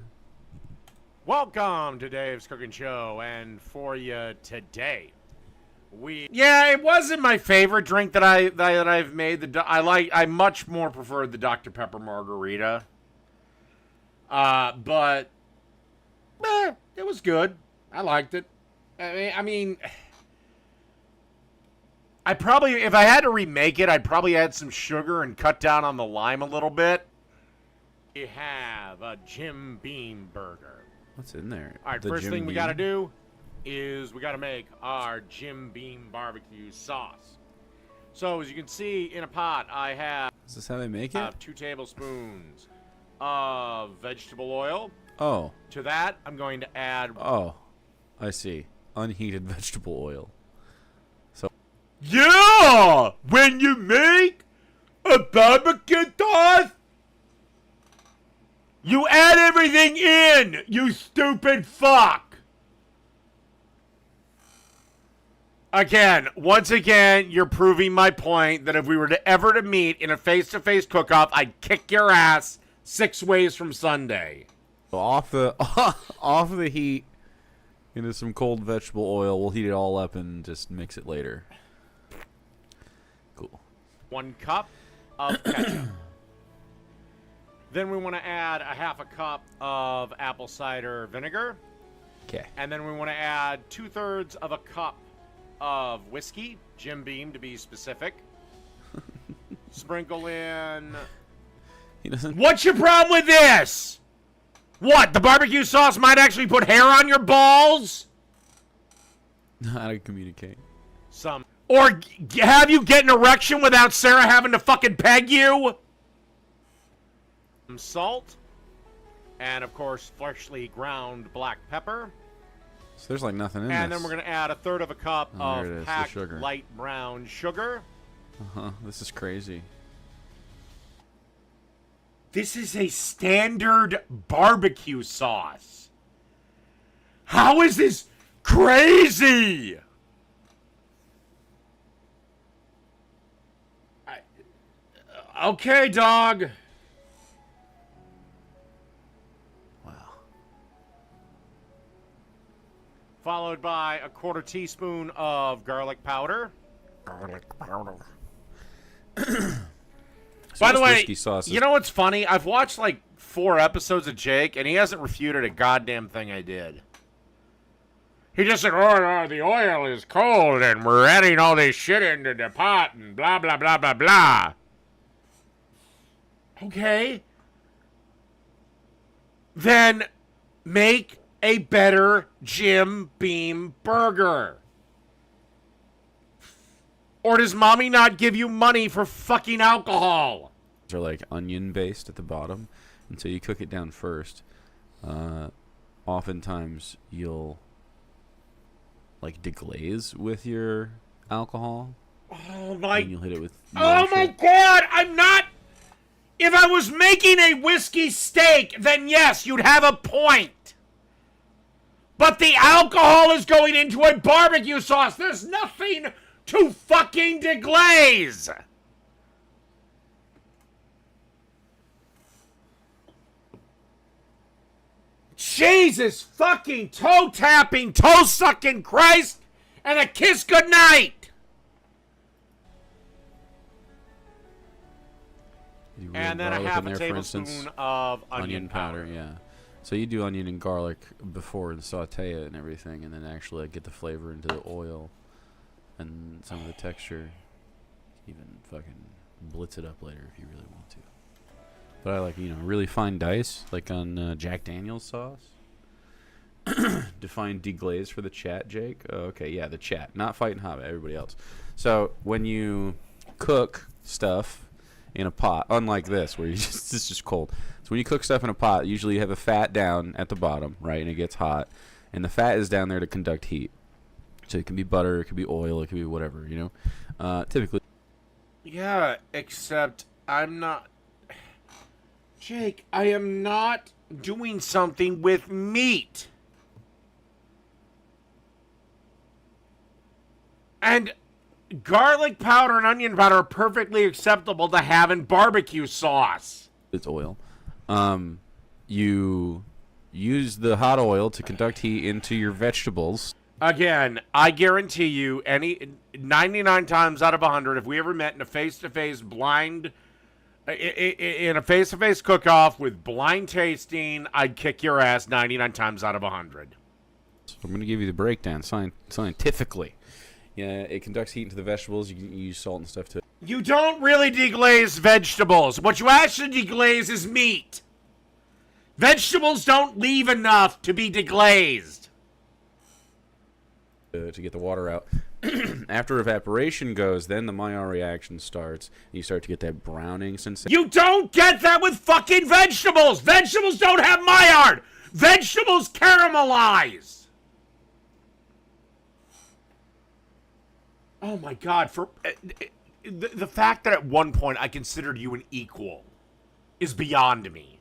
Welcome to Dave's Cooking Show, and for you today, yeah, it wasn't my favorite drink that I've made. I much more preferred the Dr. Pepper margarita. But it was good. I liked it. I mean, I probably, if I had to remake it, I'd probably add some sugar and cut down on the lime a little bit. You have a Jim Beam burger. What's in there? All right, first thing we got to do is we got to make our Jim Beam barbecue sauce. So as you can see in a pot, I have... Is this how they make it? 2 tablespoons of vegetable oil. Oh. To that, I'm going to add... Oh, I see. Unheated vegetable oil. So. Yeah! When you make a barbecue sauce, you add everything in, you stupid fuck! Once again, you're proving my point that if we were to ever meet in a face-to-face cook-off, I'd kick your ass 6 ways from Sunday. Off the heat into some cold vegetable oil. We'll heat it all up and just mix it later. Cool. 1 cup of ketchup. Then we want to add a half a cup of apple cider vinegar. Okay. And then we want to add 2/3 of a cup of whiskey, Jim Beam to be specific. Sprinkle in. He doesn't. What's your problem with this? What? The barbecue sauce might actually put hair on your balls? How to communicate. Some. Or have you get an erection without Sarah having to fucking peg you? Some salt. And, of course, freshly ground black pepper. So there's like nothing in And this. then we're going to add 1/3 of a cup Oh, there it of is, the packed sugar. light brown sugar. This is crazy. This is a standard barbecue sauce. How is this crazy? Okay, dog. Wow. Followed by a 1/4 teaspoon of garlic powder. So By the this way, whiskey sauce is- you know what's funny? I've watched like 4 episodes of Jake, and he hasn't refuted a goddamn thing I did. He just said, oh, the oil is cold, and we're adding all this shit into the pot, and blah, blah, blah, blah, blah. Okay. Then make a better Jim Beam burger. Or does mommy not give you money for fucking alcohol? They're like onion based at the bottom, and so you cook it down first. Oftentimes you'll like deglaze with your alcohol. Oh my! And you'll hit it with. Oh my God! I'm not. If I was making a whiskey steak, then yes, you'd have a point. But the alcohol is going into a barbecue sauce. There's nothing to fucking deglaze. Jesus fucking toe tapping, toe sucking Christ, and a kiss goodnight. You do And then a garlic half in a there, for tablespoon instance. of onion powder. Yeah. So you do onion and garlic before and saute it and everything, and then actually like, get the flavor into the oil and some of the texture. Even fucking blitz it up later if you really want to. But I like, really fine dice, like on Jack Daniel's sauce. Define deglaze for the chat, Jake. Oh, okay, yeah, the chat. Not Fighting Hobbit, everybody else. So when you cook stuff in a pot, unlike this, where this is just cold. So when you cook stuff in a pot, usually you have a fat down at the bottom, right, and it gets hot. And the fat is down there to conduct heat. So it can be butter, it could be oil, it could be whatever, typically. Yeah, except I'm not... Jake, I am not doing something with meat. And garlic powder and onion powder are perfectly acceptable to have in barbecue sauce. It's oil. You use the hot oil to conduct heat into your vegetables. Again, I guarantee you, 99 times out of 100, if we ever met in a face-to-face blind, in a face-to-face cook-off with blind tasting, I'd kick your ass 99 times out of 100. So I'm going to give you the breakdown scientifically. Yeah, it conducts heat into the vegetables. You can use salt and stuff to. You don't really deglaze vegetables. What you actually deglaze is meat. Vegetables don't leave enough to be deglazed. To get the water out. After evaporation goes, then the Maillard reaction starts. And you start to get that browning sensation. You don't get that with fucking vegetables. Vegetables don't have Maillard. Vegetables caramelize. Oh my God! For the fact that at one point I considered you an equal is beyond me.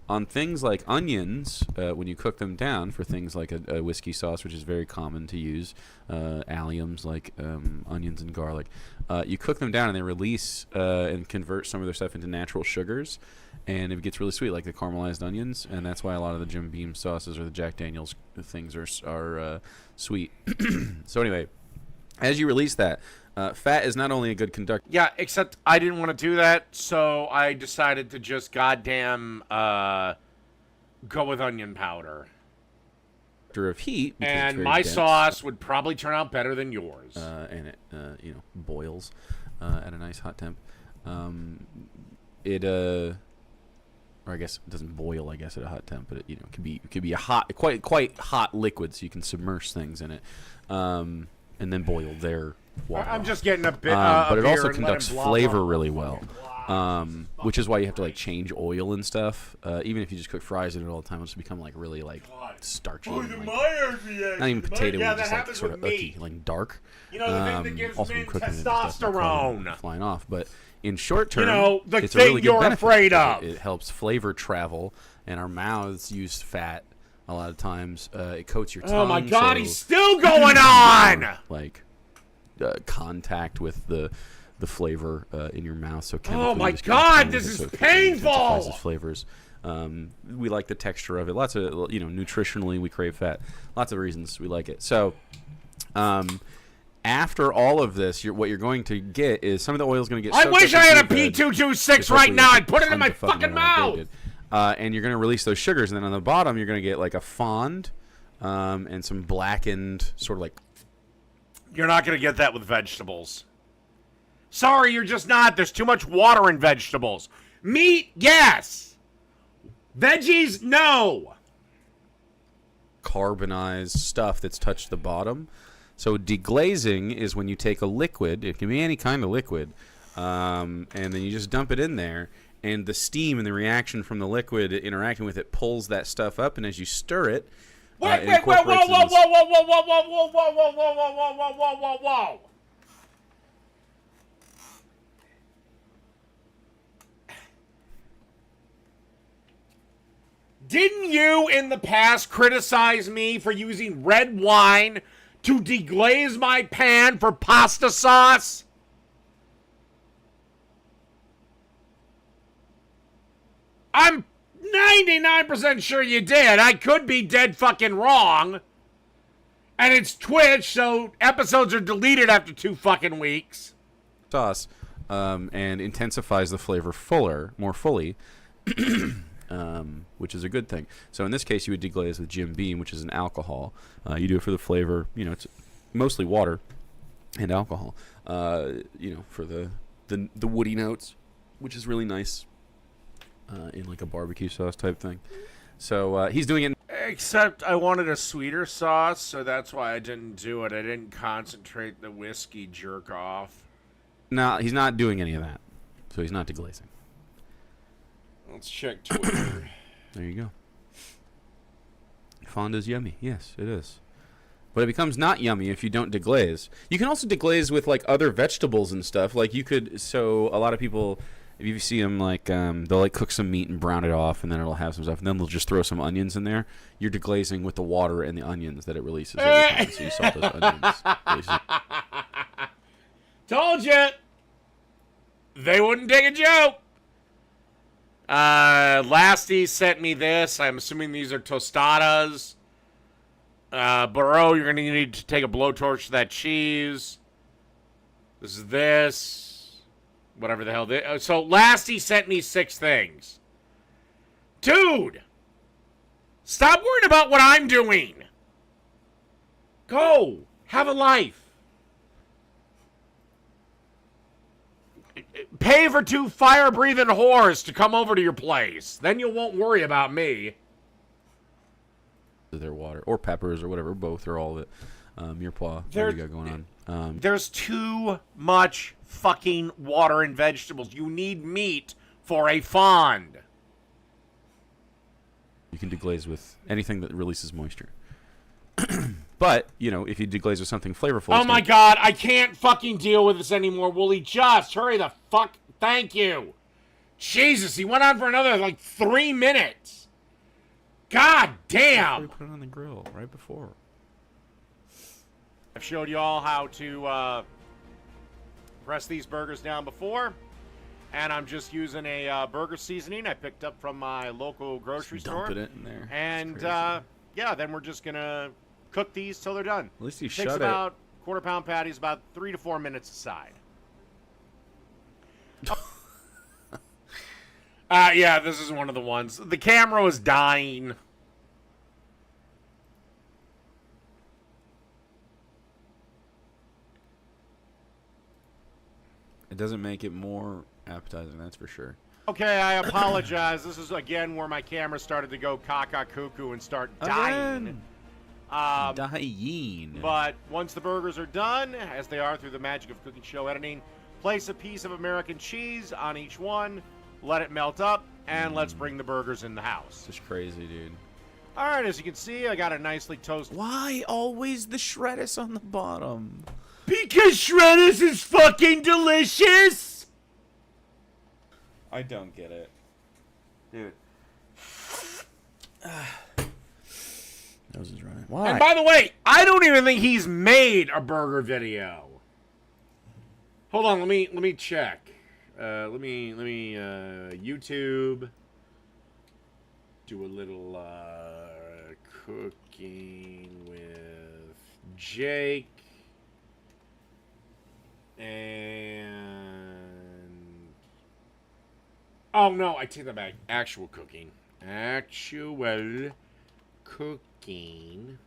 On things like onions, when you cook them down for things like a whiskey sauce, which is very common to use, alliums like onions and garlic, you cook them down and they release and convert some of their stuff into natural sugars, and it gets really sweet, like the caramelized onions, and that's why a lot of the Jim Beam sauces or the Jack Daniel's things are sweet. So anyway, as you release that, Fat is not only a good conductor. Yeah, except I didn't want to do that, so I decided to just goddamn go with onion powder. Of heat, because it's And very my dense, sauce would probably turn out better than yours. and it boils at a nice hot temp. Or I guess it doesn't boil, I guess, at a hot temp, but it could be a hot, quite hot liquid, so you can submerge things in it, and then boil their water. I'm just getting a bit, but of it also beer and conducts letting blah, flavor blah, really well, which is why you have to like change oil and stuff. Even if you just cook fries in it all the time, it'll just become like really like starchy. And, like, not even potato, just like sort of icky, like dark. You know, the thing that gives also men from cooking it and stuff, testosterone. flying off, but in short term, the it's a thing really good you're benefit afraid because of. It helps flavor travel, and our mouths use fat a lot of times. It coats your tongue. Oh my God, so he's still going on! Like contact with the flavor in your mouth. So Oh my chemically, just God, kind of this is so it painful! intensifies its flavors. We like the texture of it. Lots of nutritionally we crave fat. Lots of reasons we like it. So. After all of this, what you're going to get is some of the oil is going to get. I wish up I had a into your bed, P226 just right hopefully now. with I'd put it in tons my of fucking fucking oil like Dave mouth. did. And you're going to release those sugars, and then on the bottom you're going to get like a fond, and some blackened sort of like. You're not going to get that with vegetables. Sorry, you're just not. There's too much water in vegetables. Meat, yes. Veggies, no. Carbonized stuff that's touched the bottom. So deglazing is when you take a liquid, it can be any kind of liquid, and then you just dump it in there, and the steam and the reaction from the liquid interacting with it pulls that stuff up, and as you stir it, Wait, whoa, whoa, whoa, whoa, whoa, whoa, whoa, whoa, whoa, whoa, whoa, whoa, whoa, whoa, whoa, whoa. Didn't you in the past criticize me for using red wine to deglaze my pan for pasta sauce? I'm 99% sure you did. I could be dead fucking wrong. And it's Twitch, so episodes are deleted after 2 fucking weeks. Sauce, and intensifies the flavor more fully, which is a good thing. So in this case, you would deglaze with Jim Beam, which is an alcohol. You do it for the flavor. It's mostly water and alcohol. For the woody notes, which is really nice in like a barbecue sauce type thing. So he's doing it. Except I wanted a sweeter sauce, so that's why I didn't do it. I didn't concentrate the whiskey jerk off. No, he's not doing any of that. So he's not deglazing. Let's check Twitter. There you go. Fond is yummy. Yes, it is. But it becomes not yummy if you don't deglaze. You can also deglaze with like other vegetables and stuff. Like you could. So a lot of people, if you see them, like they'll like cook some meat and brown it off, and then it'll have some stuff, and then they'll just throw some onions in there. You're deglazing with the water and the onions that it releases over time. So you saw those onions. Told you. They wouldn't take a joke. Lasty sent me this. I'm assuming these are tostadas. Burrow, you're going to need to take a blowtorch to that cheese. This is this. Whatever the hell. So Lasty sent me 6 things. Dude! Stop worrying about what I'm doing. Go. Have a life. Pay for 2 fire-breathing whores to come over to your place. Then you won't worry about me. Their water or peppers or whatever, both or all of it. Mirepoix, what do you got going on? There's too much fucking water and vegetables. You need meat for a fond. You can deglaze with anything that releases moisture. But, if you deglaze with something flavorful... Oh my God, I can't fucking deal with this anymore, Wooly. Just hurry the fuck... Thank you. Jesus, he went on for another, 3 minutes. God damn. Put it on the grill right before. I've showed you all how to press these burgers down before. And I'm just using a burger seasoning I picked up from my local grocery store. Dumping it in there. And, then we're just going to cook these till they're done. At least you Takes shut about it. Quarter-pound patties, about 3 to 4 minutes aside. Yeah, this is one of the ones. The camera was dying. It doesn't make it more appetizing, that's for sure. Okay, I apologize. This is, again, where my camera started to go caca cuckoo and start dying. Dying. But once the burgers are done, as they are through the magic of cooking show editing, place a piece of American cheese on each one, let it melt up, and let's bring the burgers in the house. Just crazy, dude. All right, as you can see, I got a nicely toasted... Why always the shreddis on the bottom? Because shreddis is fucking delicious! I don't get it. Dude. Nose is running. Why? And by the way, I don't even think he's made a burger video. Hold on, let me check. Let me YouTube. Do a little cooking with Jake. And oh no, I take that back. Actual cooking. Actual cooking.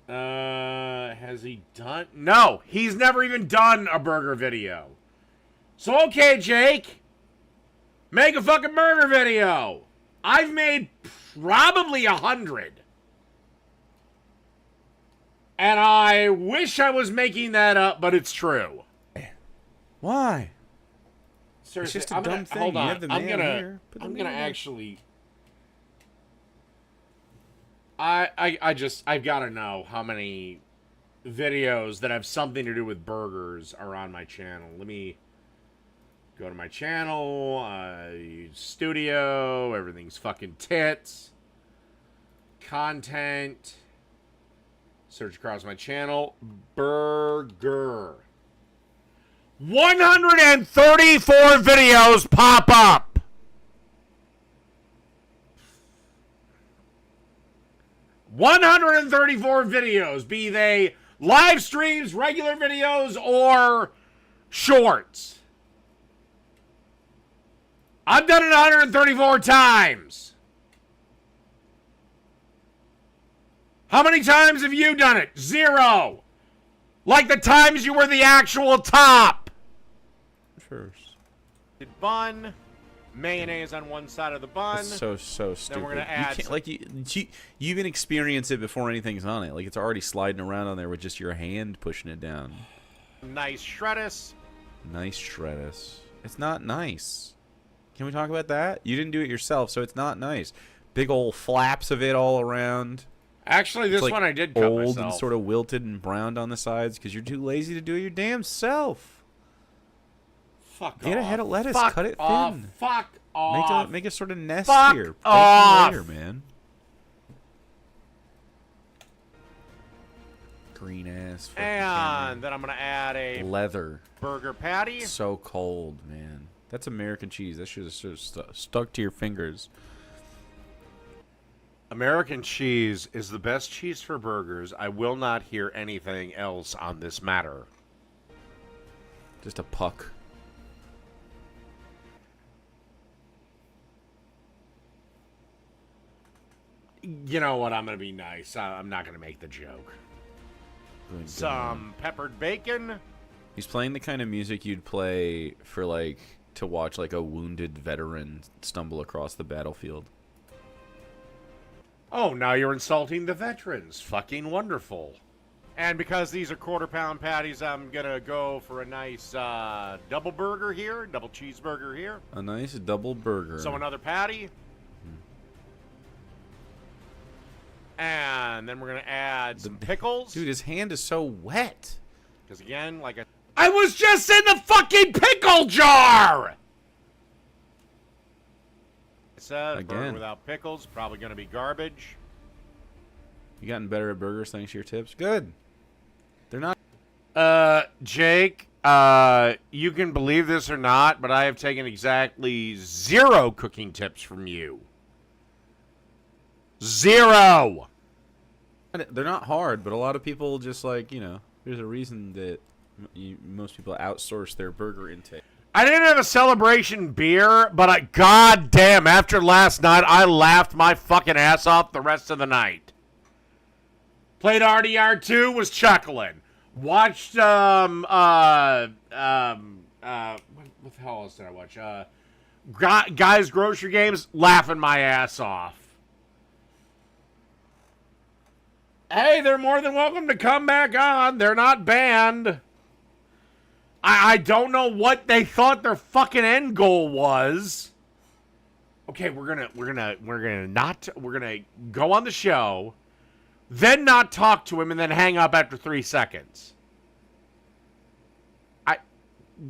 Has he done? No, he's never even done a burger video. So okay, Jake, make a fucking burger video. I've made probably 100. And I wish I was making that up, but it's true. Why? Seriously, it's just a dumb thing. Hold on. You have the man here. Put the I'm man gonna there. actually. I've got to know how many videos that have something to do with burgers are on my channel. Let me go to my channel, studio, everything's fucking tits, content, search across my channel, burger. 134 videos pop up. $134 videos, be they live streams, regular videos, or shorts. I've done it 134 times. How many times have you done it? 0. Like the times you were the actual top. First. Bun. Mayonnaise on one side of the bun. It's so stupid. Then we're gonna add you can't, you even experience it before anything's on it. Like it's already sliding around on there with just your hand pushing it down. Nice shreddis. Nice shreddis. It's not nice. Can we talk about that? You didn't do it yourself, so it's not nice. Big old flaps of it all around. Actually, this like one I did cut old myself. and sort of wilted and browned on the sides because you're too lazy to do it your damn self. Fuck Get off. a head of lettuce, Fuck cut it off. thin. Fuck off. Make a sort of nest Fuck here. off. Later, man. Green ass. And then I'm gonna add a leather burger patty. So cold, man. That's American cheese. That should have stuck to your fingers. American cheese is the best cheese for burgers. I will not hear anything else on this matter. Just a puck. You know what? I'm going to be nice. I'm not going to make the joke. Some peppered bacon. He's playing the kind of music you'd play for, like, to watch, like, a wounded veteran stumble across the battlefield. Oh, now you're insulting the veterans. Fucking wonderful. And because these are quarter-pound patties, I'm going to go for a nice double burger here, double cheeseburger here. A nice double burger. So another patty. And then we're going to add some pickles. Dude, his hand is so wet. Because again, like I was just in the fucking pickle jar! I said, Again. burger without pickles, probably going to be garbage. You gotten better at burgers thanks to your tips? Good. They're not. Jake, You can believe this or not, but I have taken exactly 0 cooking tips from you. 0. They're not hard, but a lot of people just like, you know, there's a reason that most people outsource their burger intake. I didn't have a celebration beer, but goddamn, after last night, I laughed my fucking ass off the rest of the night. Played RDR2, was chuckling. Watched, what the hell else did I watch? Guys Grocery Games, laughing my ass off. Hey, they're more than welcome to come back on. They're not banned. I don't know what they thought their fucking end goal was. Okay, we're gonna go on the show, then not talk to him, and then hang up after 3 seconds.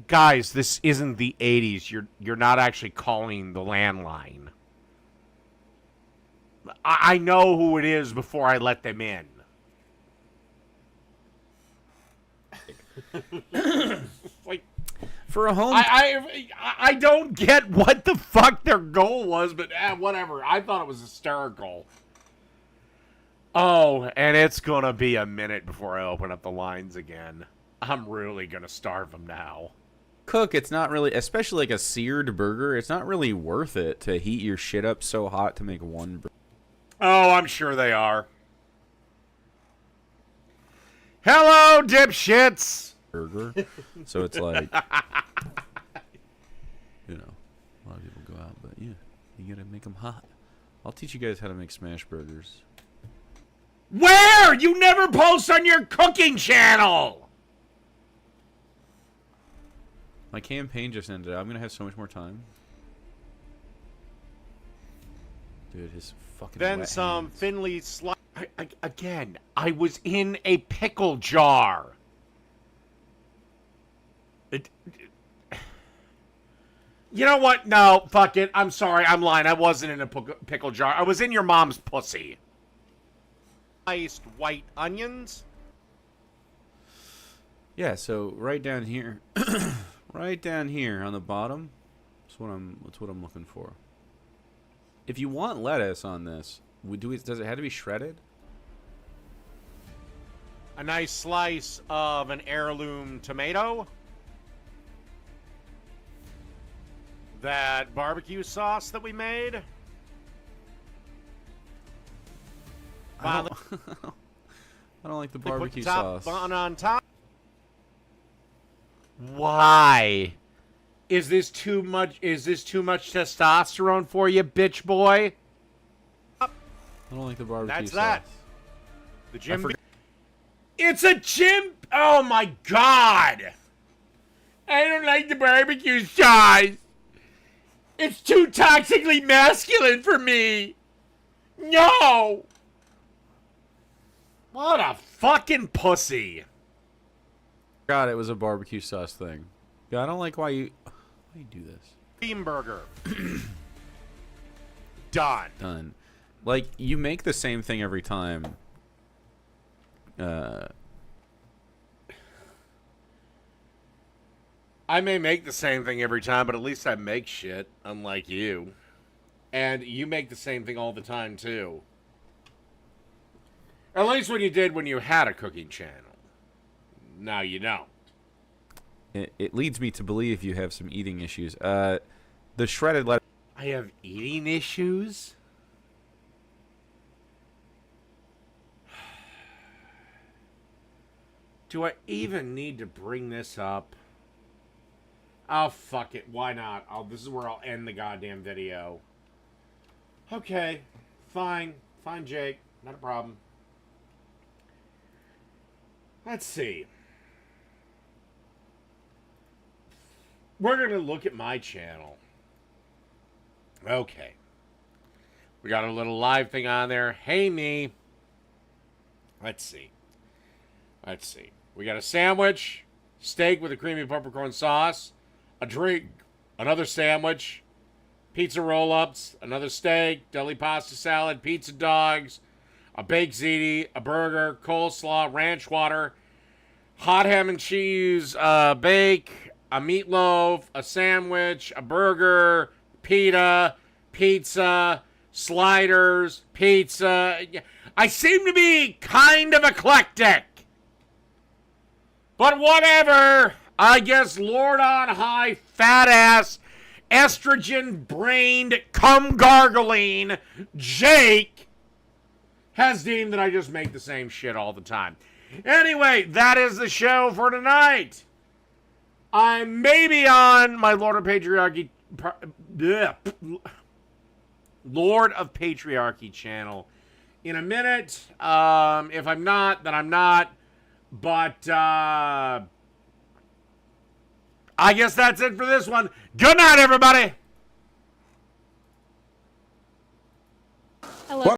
Guys, this isn't the 80s. You're not actually calling the landline. I know who it is before I let them in. Like, for a home, I don't get what the fuck their goal was, but whatever. I thought it was hysterical. Oh, and it's gonna be a minute before I open up the lines again. I'm really gonna starve them now. Cook, it's not really, especially like a seared burger, it's not really worth it to heat your shit up so hot to make one burger. Oh, I'm sure they are. Hello, dipshits! Burger. So it's like, you know, a lot of people go out, but yeah, you gotta make them hot. I'll teach you guys how to make smash burgers. Where? You never post on your cooking channel! My campaign just ended. I'm gonna have so much more time. Dude, his fucking Then wet some hands. thinly sliced. Again, I was in a pickle jar. You know what? No, fuck it. I'm sorry. I'm lying. I wasn't in a pickle jar. I was in your mom's pussy. Sliced white onions. Yeah, so right down here, right down here on the bottom, that's what I'm looking for. If you want lettuce on this, does it have to be shredded? A nice slice of an heirloom tomato. That barbecue sauce that we made. I don't like the barbecue sauce. On top. Why? Is this too much? Is this too much testosterone for you, bitch boy? I don't like the barbecue That's sauce. that. The Jim. It's a Jim. Oh my god! I don't like the barbecue sauce. It's too toxically masculine for me. No. What a fucking pussy. God, it was a barbecue sauce thing. Yeah, I don't like why you do this. Bean burger. Done. Done. Like, you make the same thing every time. I may make the same thing every time, but at least I make shit, unlike you. And you make the same thing all the time, too. At least when you did when you had a cooking channel. Now you don't. It leads me to believe you have some eating issues. The shredded lettuce. I have eating issues? Do I even need to bring this up? Oh, fuck it. Why not? This is where I'll end the goddamn video. Okay. Fine. Fine, Jake. Not a problem. Let's see. We're going to look at my channel. Okay. We got a little live thing on there. Hey, me. Let's see. Let's see. We got a sandwich, steak with a creamy peppercorn sauce, a drink, another sandwich, pizza roll-ups, another steak, deli pasta salad, pizza dogs, a baked ziti, a burger, coleslaw, ranch water, hot ham and cheese bake, a meatloaf, a sandwich, a burger, pita, pizza, sliders, pizza. I seem to be kind of eclectic. But whatever. I guess Lord on high, fat ass, estrogen-brained, cum-gargling Jake has deemed that I just make the same shit all the time. Anyway, that is the show for tonight. I may be on my Lord of Patriarchy channel in a minute. If I'm not, then I'm not. But I guess that's it for this one. Good night, everybody.